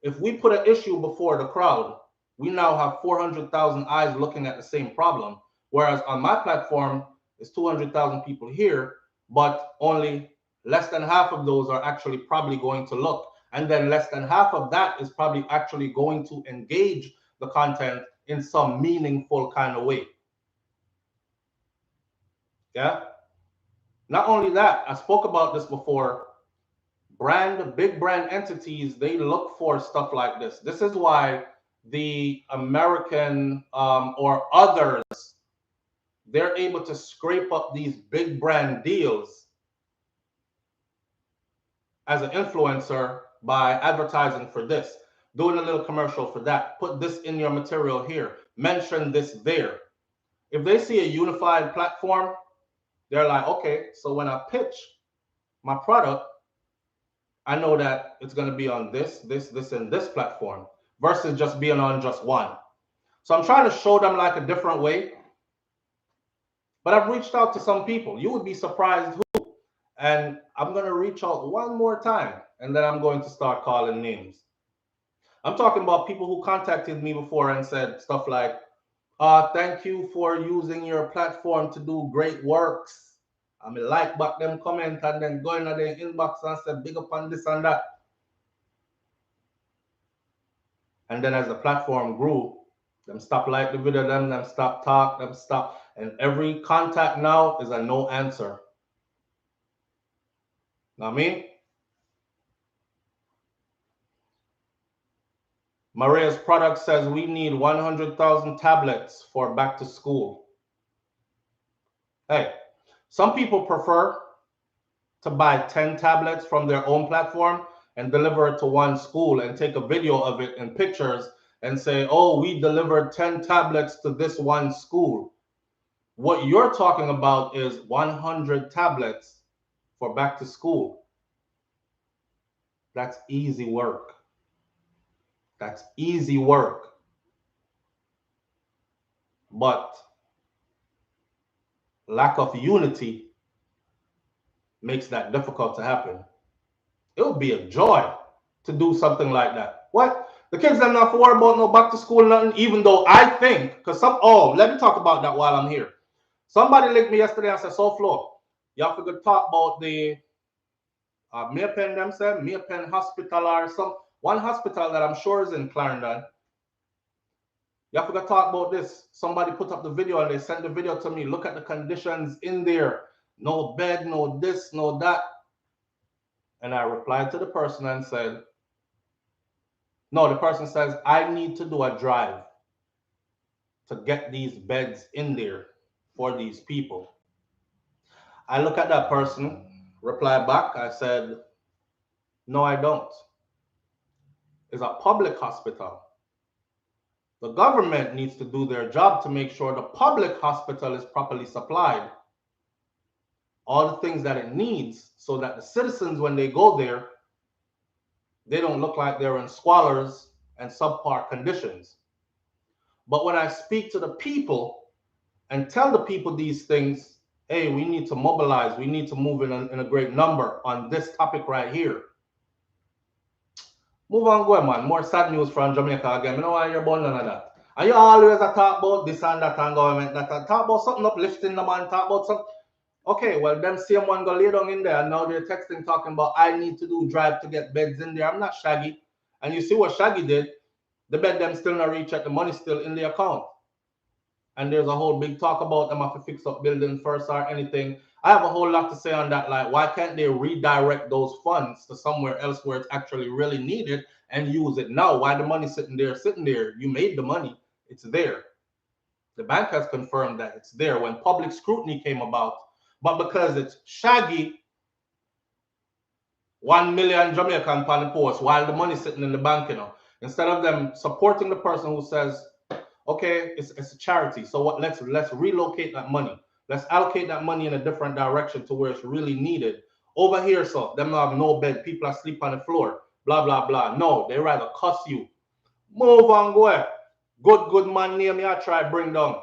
if we put an issue before the crowd, we now have 400,000 eyes looking at the same problem. Whereas on my platform, it's 200,000 people here, but only less than half of those are actually probably going to look. And then less than half of that is probably actually going to engage the content in some meaningful kind of way. Yeah. Not only that, I spoke about this before. Big brand entities, they look for stuff like this. This is why the American or others, they're able to scrape up these big brand deals as an influencer by advertising for this, doing a little commercial for that, put this in your material here, mention this there. If they see a unified platform, they're like, okay, so when I pitch my product, I know that it's going to be on this, and this platform versus just being on just one. So I'm trying to show them like a different way. But I've reached out to some people. You would be surprised who. And I'm going to reach out one more time, and then I'm going to start calling names. I'm talking about people who contacted me before and said stuff like, thank you for using your platform to do great works. I mean, like back them comment and then go in their inbox and say big up on this and that. And then as the platform grew, them stop like the video, them stop talk, them stop. And every contact now is a no answer. Know what I mean? Maria's product says we need 100,000 tablets for back to school. Hey, some people prefer to buy 10 tablets from their own platform and deliver it to one school and take a video of it and pictures and say, oh, we delivered 10 tablets to this one school. What you're talking about is 100 tablets for back to school. That's easy work. That's easy work. But lack of unity makes that difficult to happen. It would be a joy to do something like that. What? The kids them not worry about no back to school, nothing, even though I think, because let me talk about that while I'm here. Somebody linked me yesterday and said, SouFLo, you have to talk about the Maypen themselves, Maypen Hospital or one hospital that I'm sure is in Clarendon. You have to talk about this. Somebody put up the video and they sent the video to me. Look at the conditions in there. No bed, no this, no that. And I replied to the person and said, no, the person says, I need to do a drive to get these beds in there for these people. I look at that person, reply back. I said, no, I don't. It's a public hospital. The government needs to do their job to make sure the public hospital is properly supplied. All the things that it needs so that the citizens, when they go there, they don't look like they're in squalors and subpar conditions. But when I speak to the people and tell the people these things, hey, we need to mobilize, we need to move in a great number on this topic right here. Move on, go, man. More sad news from Jamaica again. You know why you're born none of that. And you always talk about this and that and government, that talk about something uplifting the man, talk about something. Okay, well, them same one go lay down in there, and now they're texting, talking about, I need to do drive to get beds in there. I'm not Shaggy. And you see what Shaggy did? The bed them still not reach at the money still in the account. And there's a whole big talk about them have to fix up building first or anything. I have a whole lot to say on that. Like, why can't they redirect those funds to somewhere else where it's actually really needed and use it now? Why the money sitting there? You made the money. It's there. The bank has confirmed that it's there when public scrutiny came about. But because it's Shaggy, 1 million Jamaican on the post while the money sitting in the bank, instead of them supporting the person who says, okay, it's a charity. So what? Let's relocate that money. Let's allocate that money in a different direction to where it's really needed. Over here, so them have no bed. People are sleep on the floor. Blah, blah, blah. No, they rather cuss you. Move on, go. Good man name I try bring down.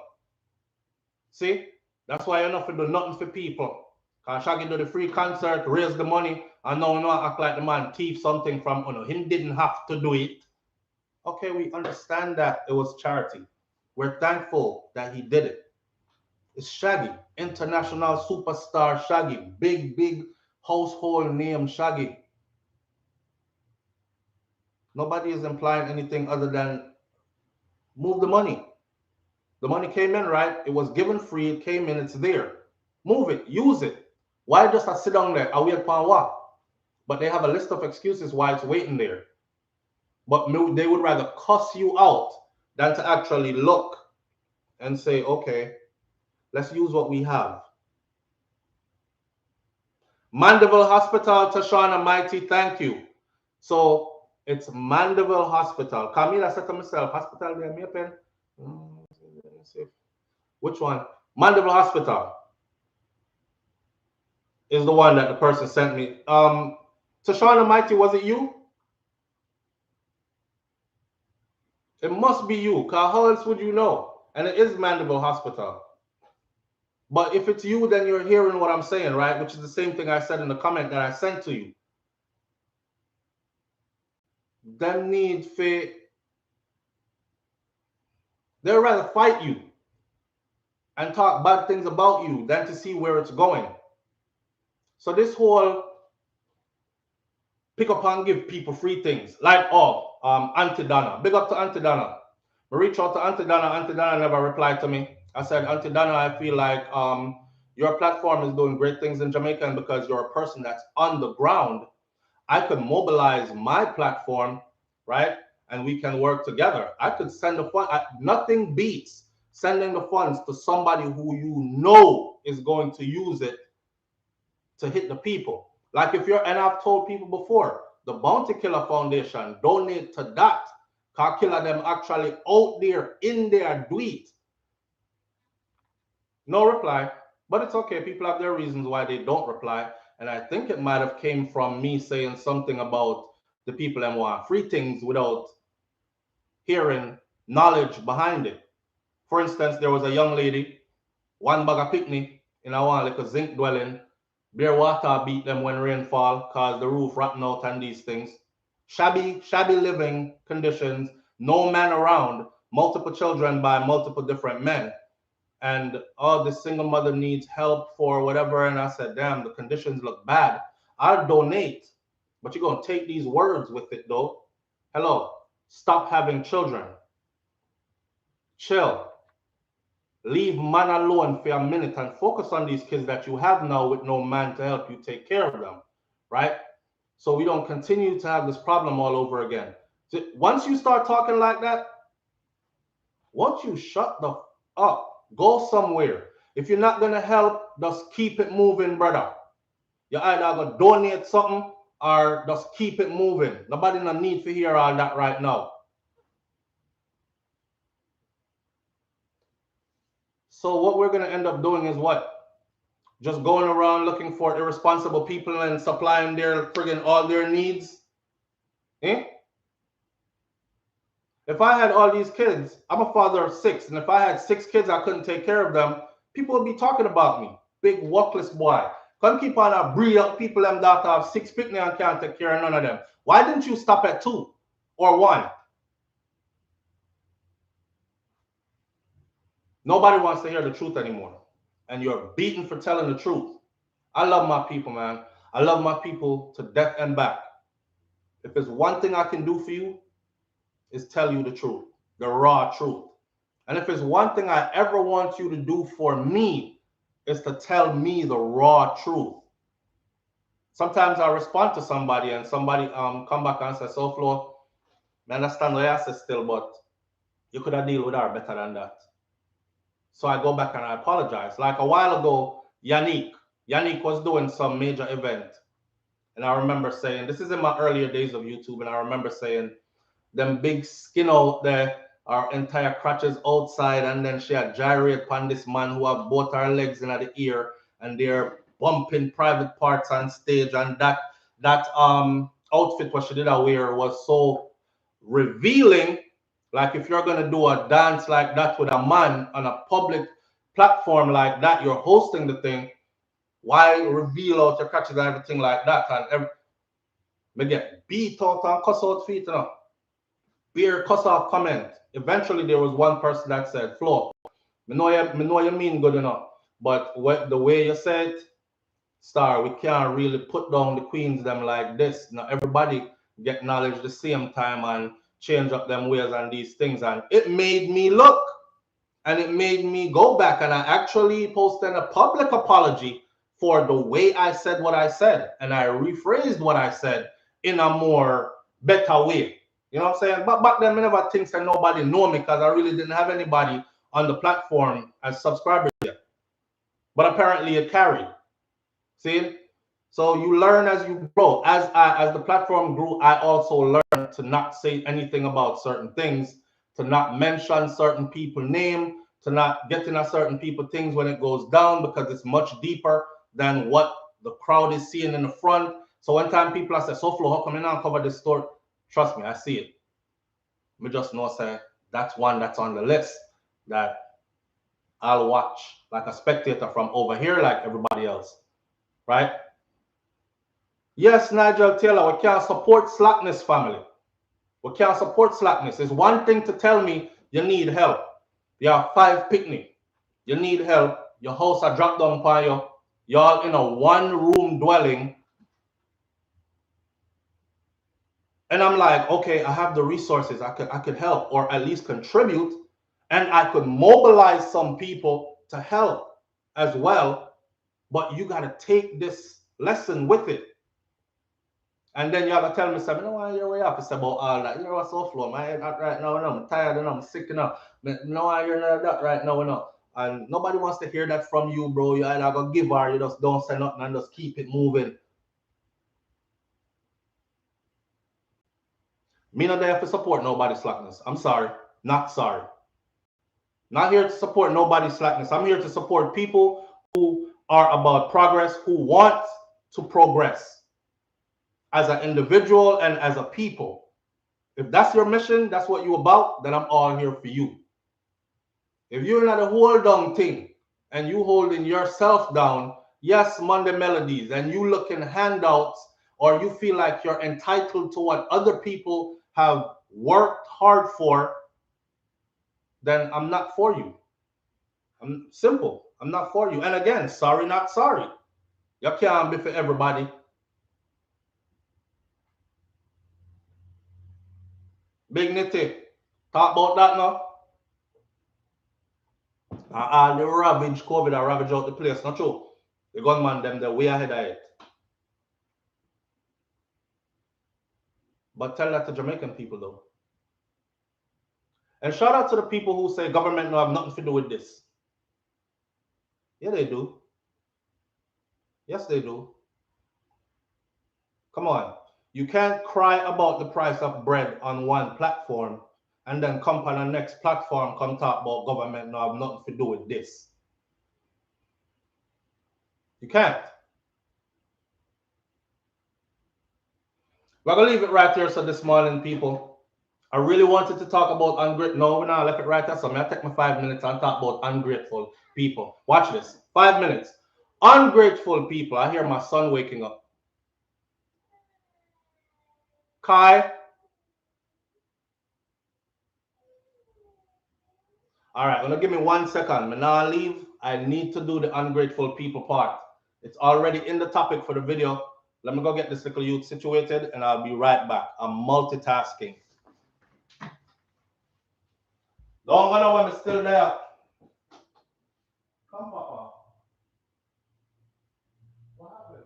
See? That's why you're not to do nothing for people. Because Shaggy do the free concert, raise the money, and now act like the man thief something from him didn't have to do it. Okay, we understand that it was charity. We're thankful that he did it. It's Shaggy, international superstar Shaggy, big household name Shaggy. Nobody is implying anything other than move the money. The money came in, right? It was given free. It came in. It's there. Move it. Use it. Why just sit down there and wait for what? But they have a list of excuses why it's waiting there. But they would rather cuss you out than to actually look and say, okay, let's use what we have. Mandeville Hospital, Tashana Mighty, thank you. So it's Mandeville Hospital. Camila said to myself, hospital there, me pen. Which one? Mandeville Hospital is the one that the person sent me. Tashana Mighty, was it you? It must be you, because how else would you know? And it is Mandeville Hospital. But if it's you, then you're hearing what I'm saying, right? Which is the same thing I said in the comment that I sent to you. Them need faith. They'd rather fight you and talk bad things about you than to see where it's going. So this whole pick up and give people free things, like Auntie Donna. Big up to Auntie Donna. I reached out to Auntie Donna. Auntie Donna never replied to me. I said, Auntie Donna, I feel like your platform is doing great things in Jamaica, and because you're a person that's on the ground, I could mobilize my platform, right? and we can work together. I could send the fund. Nothing beats sending the funds to somebody who you know is going to use it to hit the people. Like if you're, and I've told people before, the Bounty Killer Foundation, donate to that. Cause killer them actually out there in their do it. No reply, but it's okay. People have their reasons why they don't reply. And I think it might have came from me saying something about the people that want free things without hearing knowledge behind it. For instance, there was a young lady, one bag of picnic in a one like a zinc dwelling. Bare water beat them when rainfall, cause the roof rotten out and these things. Shabby living conditions, no man around, multiple children by multiple different men. And oh, this single mother needs help for whatever. And I said, damn, the conditions look bad. I'll donate, but you're going to take these words with it though. Hello, stop having children. Chill. Leave man alone for a minute and focus on these kids that you have now with no man to help you take care of them, right? So we don't continue to have this problem all over again. So once you start talking like that, once you shut the up, go somewhere. If you're not gonna help, just keep it moving, brother. You either gonna donate something or just keep it moving. Nobody no need to hear all that right now. So what we're gonna end up doing is what? Just going around looking for irresponsible people and supplying their friggin' all their needs. Eh? If I had all these kids, I'm a father of 6, and if I had 6 kids, I couldn't take care of them, people would be talking about me. Big worthless boy. Come keep on a breed up people them that have 6 picnic and can't take care of none of them. Why didn't you stop at 2 or 1? Nobody wants to hear the truth anymore. And you're beaten for telling the truth. I love my people, man. I love my people to death and back. If there's one thing I can do for you, is tell you the truth, the raw truth. And if there's one thing I ever want you to do for me, is to tell me the raw truth. Sometimes I respond to somebody and somebody come back and say, SouFLo, I understand what I say still, but you could have dealt with her better than that. So I go back and I apologize. Like a while ago, Yannick was doing some major event. And I remember saying, this is in my earlier days of YouTube, and I remember saying, them big skin out there, our entire crutches outside, and then she had gyrate upon this man who have both her legs in the ear, and they're bumping private parts on stage, and that outfit what she did wear was so revealing. Like if you're gonna do a dance like that with a man on a public platform like that, you're hosting the thing. Why reveal out your crutches and everything like that? And me get beat out and cuss out feet, you know. Beer cuss off comment. Eventually, there was one person that said, Flo, me know you mean good enough, but the way you said, Star, we can't really put down the queens them like this. Now everybody get knowledge the same time and change up them ways and these things. And it made me look, and it made me go back, and I actually posted a public apology for the way I said what I said, and I rephrased what I said in a more better way. You know what I'm saying? But back then, I never think that nobody know me because I really didn't have anybody on the platform as subscribers yet. But apparently it carried. See? So you learn as you grow. As the platform grew, I also learned to not say anything about certain things, to not mention certain people's name, to not get in a certain people things when it goes down, because it's much deeper than what the crowd is seeing in the front. So one time people say, SouFLo, how come you not cover this story? Trust me, I see it. Me just know say that's one that's on the list that I'll watch like a spectator from over here, like everybody else, right? Yes, Nigel Taylor, we can't support slackness, family. We can't support slackness. It's one thing to tell me you need help. You have 5 picnic. You need help. Your house are dropped down by you. Y'all in a 1-room dwelling. And I'm like, okay, I have the resources. I could help, or at least contribute, and I could mobilize some people to help as well. But you got to take this lesson with it. And then you have to tell me, say, no, I hear what you have to say about all that. You know what's SouFlo? My head hot right now, I'm tired and I'm sick enough. No, I hear that right now, And nobody wants to hear that from you, bro. You either go give or you just don't say nothing and just keep it moving. Me not there to support nobody's slackness. I'm sorry. Not sorry. Not here to support nobody's slackness. I'm here to support people who are about progress, who want to progress as an individual and as a people. If that's your mission, that's what you're about, then I'm all here for you. If you're not a hold down thing and you holding yourself down, yes, Monday melodies, and you looking handouts, or you feel like you're entitled to what other people have worked hard for, then I'm not for you. I'm simple. I'm not for you. And again, sorry, not sorry. You can't be for everybody. Big Nitty, talk about that now. All the ravage COVID are ravage out the place, not true. The gunman them they're way ahead of it. But tell that to Jamaican people though. And shout out to the people who say government no have nothing to do with this. Yeah, they do. Yes, they do. Come on. You can't cry about the price of bread on one platform and then come on the next platform, come talk about government no have nothing to do with this. You can't. We're going to leave it right here. So this morning, people, I really wanted to talk about ungrateful. No, we're not left it right there. So I'm going to take my 5 minutes and talk about ungrateful people. Watch this. 5 minutes. Ungrateful people. I hear my son waking up. Kai. All right, gonna give me 1 second. Me now leave. I need to do the ungrateful people part. It's already in the topic for the video. Let me go get this little youth situated and I'll be right back. I'm multitasking. Don't go know when I'm still there. Come, Papa. What happened?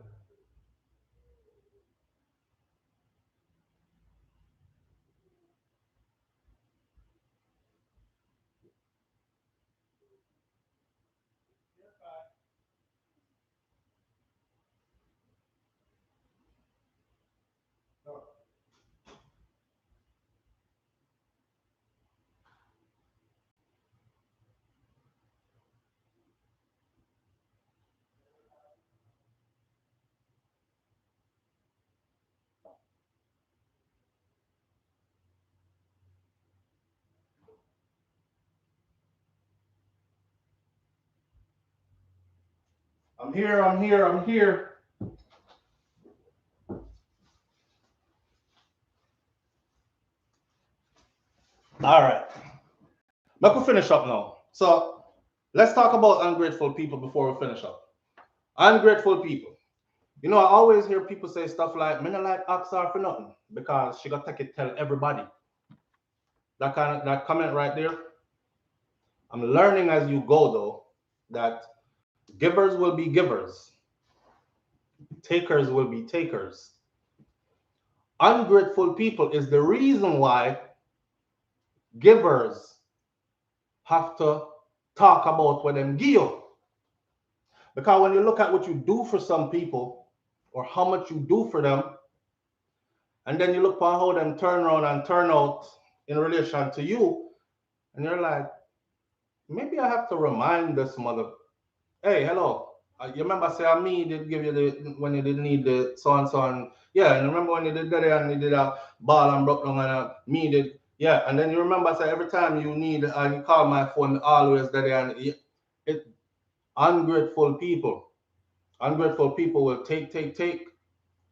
I'm here, I'm here, I'm here. All right. Let me finish up now. So let's talk about ungrateful people before we finish up. Ungrateful people. You know, I always hear people say stuff like, "Me not like ask her for nothing because she got to take it tell everybody." That comment right there. I'm learning as you go though that givers will be givers, takers will be takers. Ungrateful people is the reason why givers have to talk about what them give you. Because when you look at what you do for some people or how much you do for them, and then you look upon how them turn around and turn out in relation to you, and you're like, maybe I have to remind this mother, hey, hello. You remember say me did give you the when you didn't need the so and so and yeah, and remember when you did that and you did a ball and broke down and me did yeah, and then you remember say every time you need you call my phone always that and it ungrateful people. Ungrateful people will take,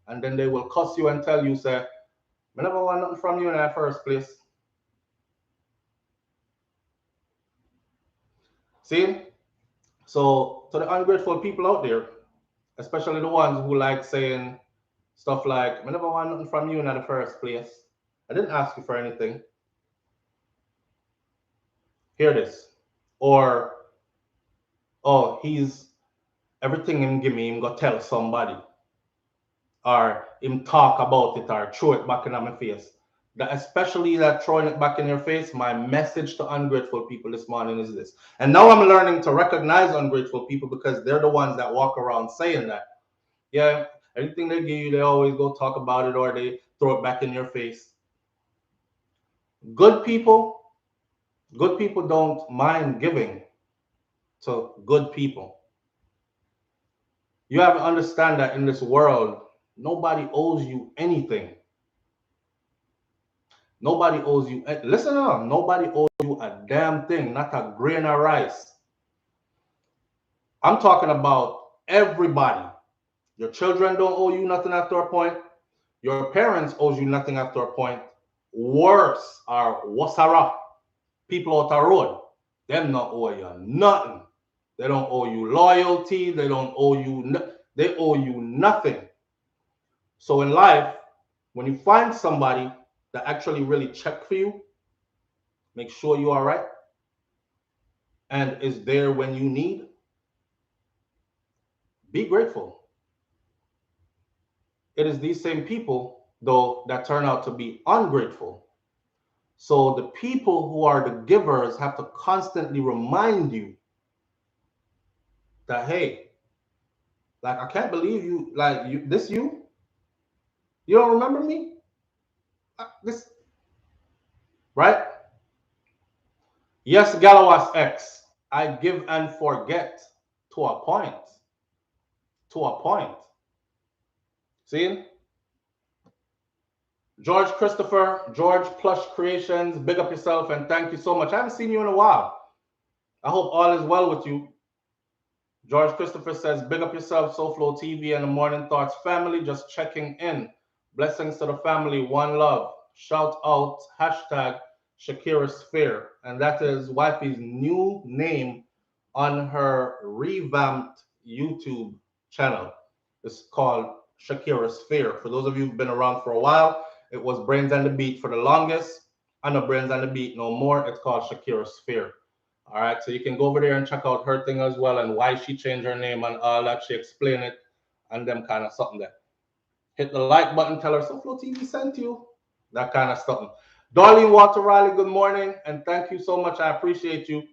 and then they will cuss you and tell you, say, I never want nothing from you in the first place. See? So to the ungrateful people out there, especially the ones who like saying stuff like, I never want nothing from you in the first place. I didn't ask you for anything. Hear this. Or, oh, he's everything him give me, him go tell somebody. or him talk about it or throw it back in my face. That especially that throwing it back in your face, my message to ungrateful people this morning is this. And now I'm learning to recognize ungrateful people because they're the ones that walk around saying that. Yeah, everything they give you, they always go talk about it or they throw it back in your face. Good people don't mind giving to good people. You have to understand that in this world, nobody owes you anything. Nobody owes you, listen up, nobody owes you a damn thing, not a grain of rice. I'm talking about everybody. Your children don't owe you nothing after a point. Your parents owe you nothing after a point. Worse are wasara, people out the road. Them not owe you nothing. They don't owe you loyalty. They don't owe you, they owe you nothing. So in life, when you find somebody that actually really check for you, make sure you are right, and is there when you need, be grateful. It is these same people, though, that turn out to be ungrateful. So the people who are the givers have to constantly remind you that, hey, like, I can't believe you, like, you don't remember me? This, right? Yes, Galawas X, I give and forget to a point. To a point. See? George Christopher, George Plush Creations, big up yourself and thank you so much. I haven't seen you in a while. I hope all is well with you. George Christopher says, big up yourself, SouFLoTV and the Morning Thoughts family, just checking in. Blessings to the family, one love. Shout out, hashtag Shakira Sphere. And that is wifey's new name on her revamped YouTube channel. It's called Shakira Sphere. For those of you who've been around for a while, it was Brains and the Beat for the longest. I know Brains and the Beat no more. It's called Shakira Sphere. All right, so you can go over there and check out her thing as well and why she changed her name and all that. She explained it and them kind of something there. Hit the like button, tell her SouFLoTV sent you. That kind of stuff. Darlene Walter Riley, good morning and thank you so much. I appreciate you.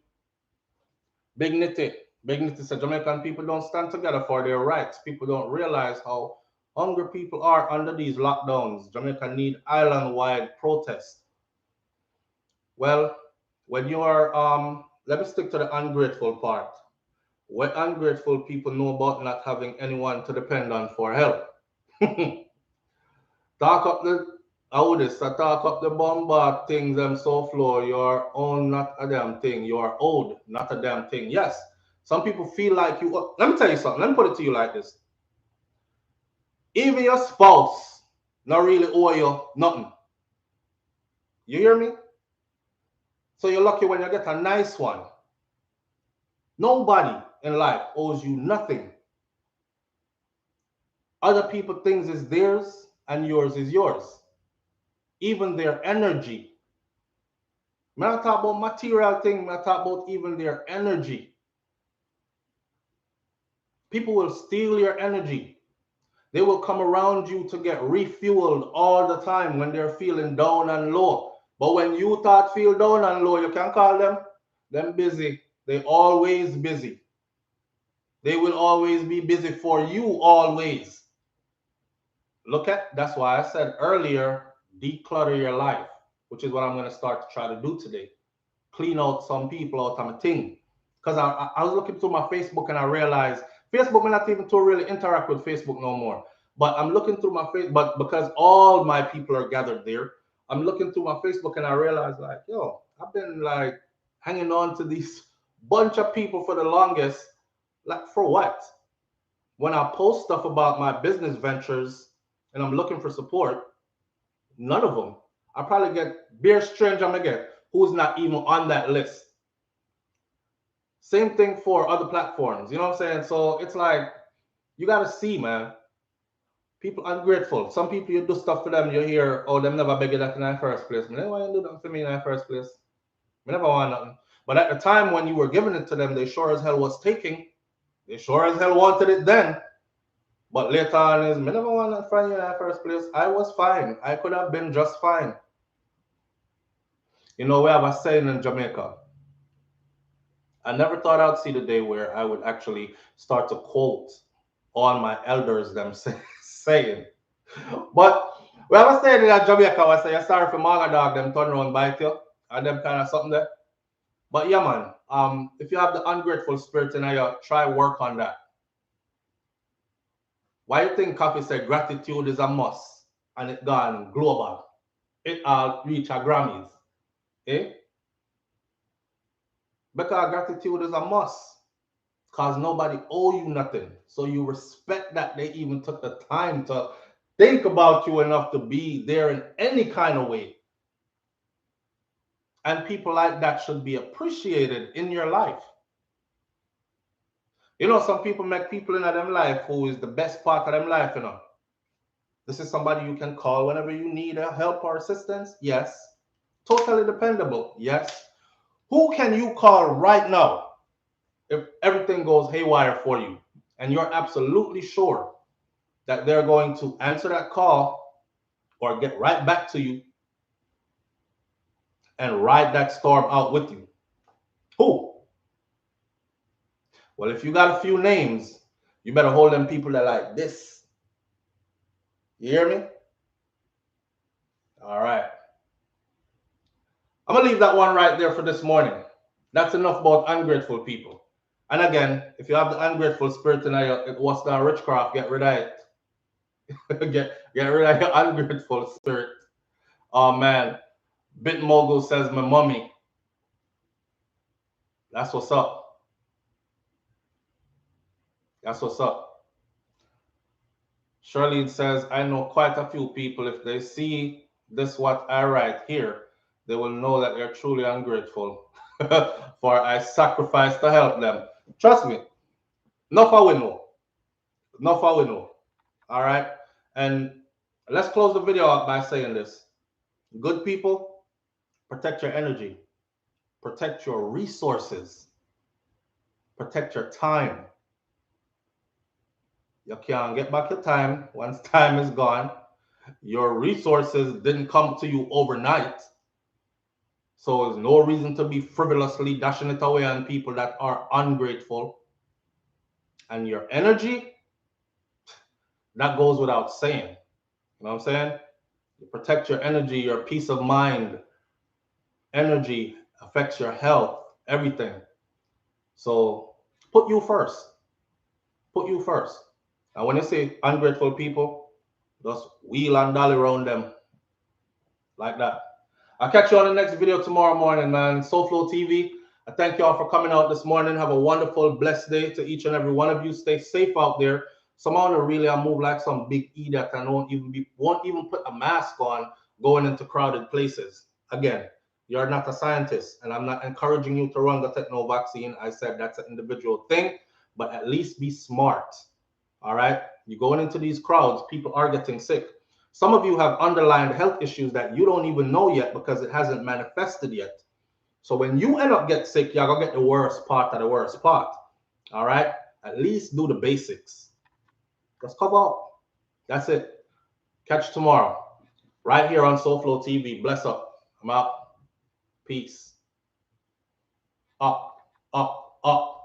Big Nitty said Jamaican people don't stand together for their rights. People don't realize how hungry people are under these lockdowns. Jamaica need island-wide protest. Well, when you are, let me stick to the ungrateful part. What ungrateful people know about not having anyone to depend on for help. Talk up the talk up the bombard things and so floor. You're own not a damn thing. You are owed not a damn thing. Yes, some people feel like you. Let me tell you something. Let me put it to you like this. Even your spouse not really owe you nothing. You hear me? So you're lucky when you get a nice one. Nobody in life owes you nothing. Other people things is theirs and yours is yours. Even their energy. I'm not talking about material things, I'm not talking about even their energy. People will steal your energy. They will come around you to get refueled all the time when they're feeling down and low. But when you thought feel down and low, you can call them busy. They always busy. They will always be busy for you always. That's why I said earlier, declutter your life, which is what I'm going to start to try to do today. Clean out some people out of my thing. Because I was looking through my Facebook and I realized Facebook may not even to really interact with Facebook no more. But I'm looking through my Facebook, but because all my people are gathered there, I'm looking through my Facebook and I realized like, yo, I've been like hanging on to these bunch of people for the longest. Like for what? When I post stuff about my business ventures and I'm looking for support, none of them. I probably get bare stranger I'm gonna get who's not even on that list. Same thing for other platforms, you know what I'm saying? So it's like, you gotta see, man. People ungrateful. Some people you do stuff for them, you hear, oh, them never beg you that in the first place. They never want to do nothing for me in the first place. I never want nothing. But at the time when you were giving it to them, they sure as hell was taking. They sure as hell wanted it then. But later on is, me never want to find you in the first place. I was fine. I could have been just fine. You know, we have a saying in Jamaica. I never thought I'd see the day where I would actually start to quote all my elders them saying. But we have a saying in Jamaica, I say, sorry for manga dog, them turn around bite you. And them kind of something there. But yeah, man, if you have the ungrateful spirit in you, try work on that. Why you think Coffee said gratitude is a must and it gone global? It reach a Grammys. Eh? Because gratitude is a must. Because nobody owe you nothing. So you respect that they even took the time to think about you enough to be there in any kind of way. And people like that should be appreciated in your life. You know, some people make people in them life who is the best part of them life, you know. This is somebody you can call whenever you need help or assistance. Yes. Totally dependable. Yes. Who can you call right now if everything goes haywire for you and you're absolutely sure that they're going to answer that call or get right back to you and ride that storm out with you? Who? Well, if you got a few names, you better hold them people that like this. You hear me? All right. I'm going to leave that one right there for this morning. That's enough about ungrateful people. And again, if you have the ungrateful spirit in you, what's that witchcraft? Get rid of it. get rid of your ungrateful spirit. Oh, man. Bit Mogul says, my mommy. That's what's up. That's what's up. Charlene says, I know quite a few people, if they see this what I write here, they will know that they're truly ungrateful for I sacrifice to help them. Trust me, enough I will know. Enough I will know. All right? And let's close the video out by saying this. Good people, protect your energy. Protect your resources. Protect your time. You can't get back your time once time is gone. Your resources didn't come to you overnight. So there's no reason to be frivolously dashing it away on people that are ungrateful. And your energy, that goes without saying. You know what I'm saying? You protect your energy, your peace of mind. Energy affects your health, everything. So put you first. Put you first. And when you say ungrateful people, just wheel and dolly around them like that. I'll catch you on the next video tomorrow morning, man. SouFLoTV. I thank y'all for coming out this morning. Have a wonderful, blessed day to each and every one of you. Stay safe out there. Somehow really I move like some big idiot and won't even put a mask on going into crowded places. Again, you're not a scientist, and I'm not encouraging you to run the techno vaccine. I said that's an individual thing, but at least be smart. All right? You're going into these crowds, people are getting sick. Some of you have underlying health issues that you don't even know yet because it hasn't manifested yet. So when you end up get sick, you're gonna get the worst part of the worst part. All right? At least do the basics. Just come up. That's it. Catch you tomorrow. Right here on SouFLoTV. Bless up. I'm out. Peace. Up, up, up.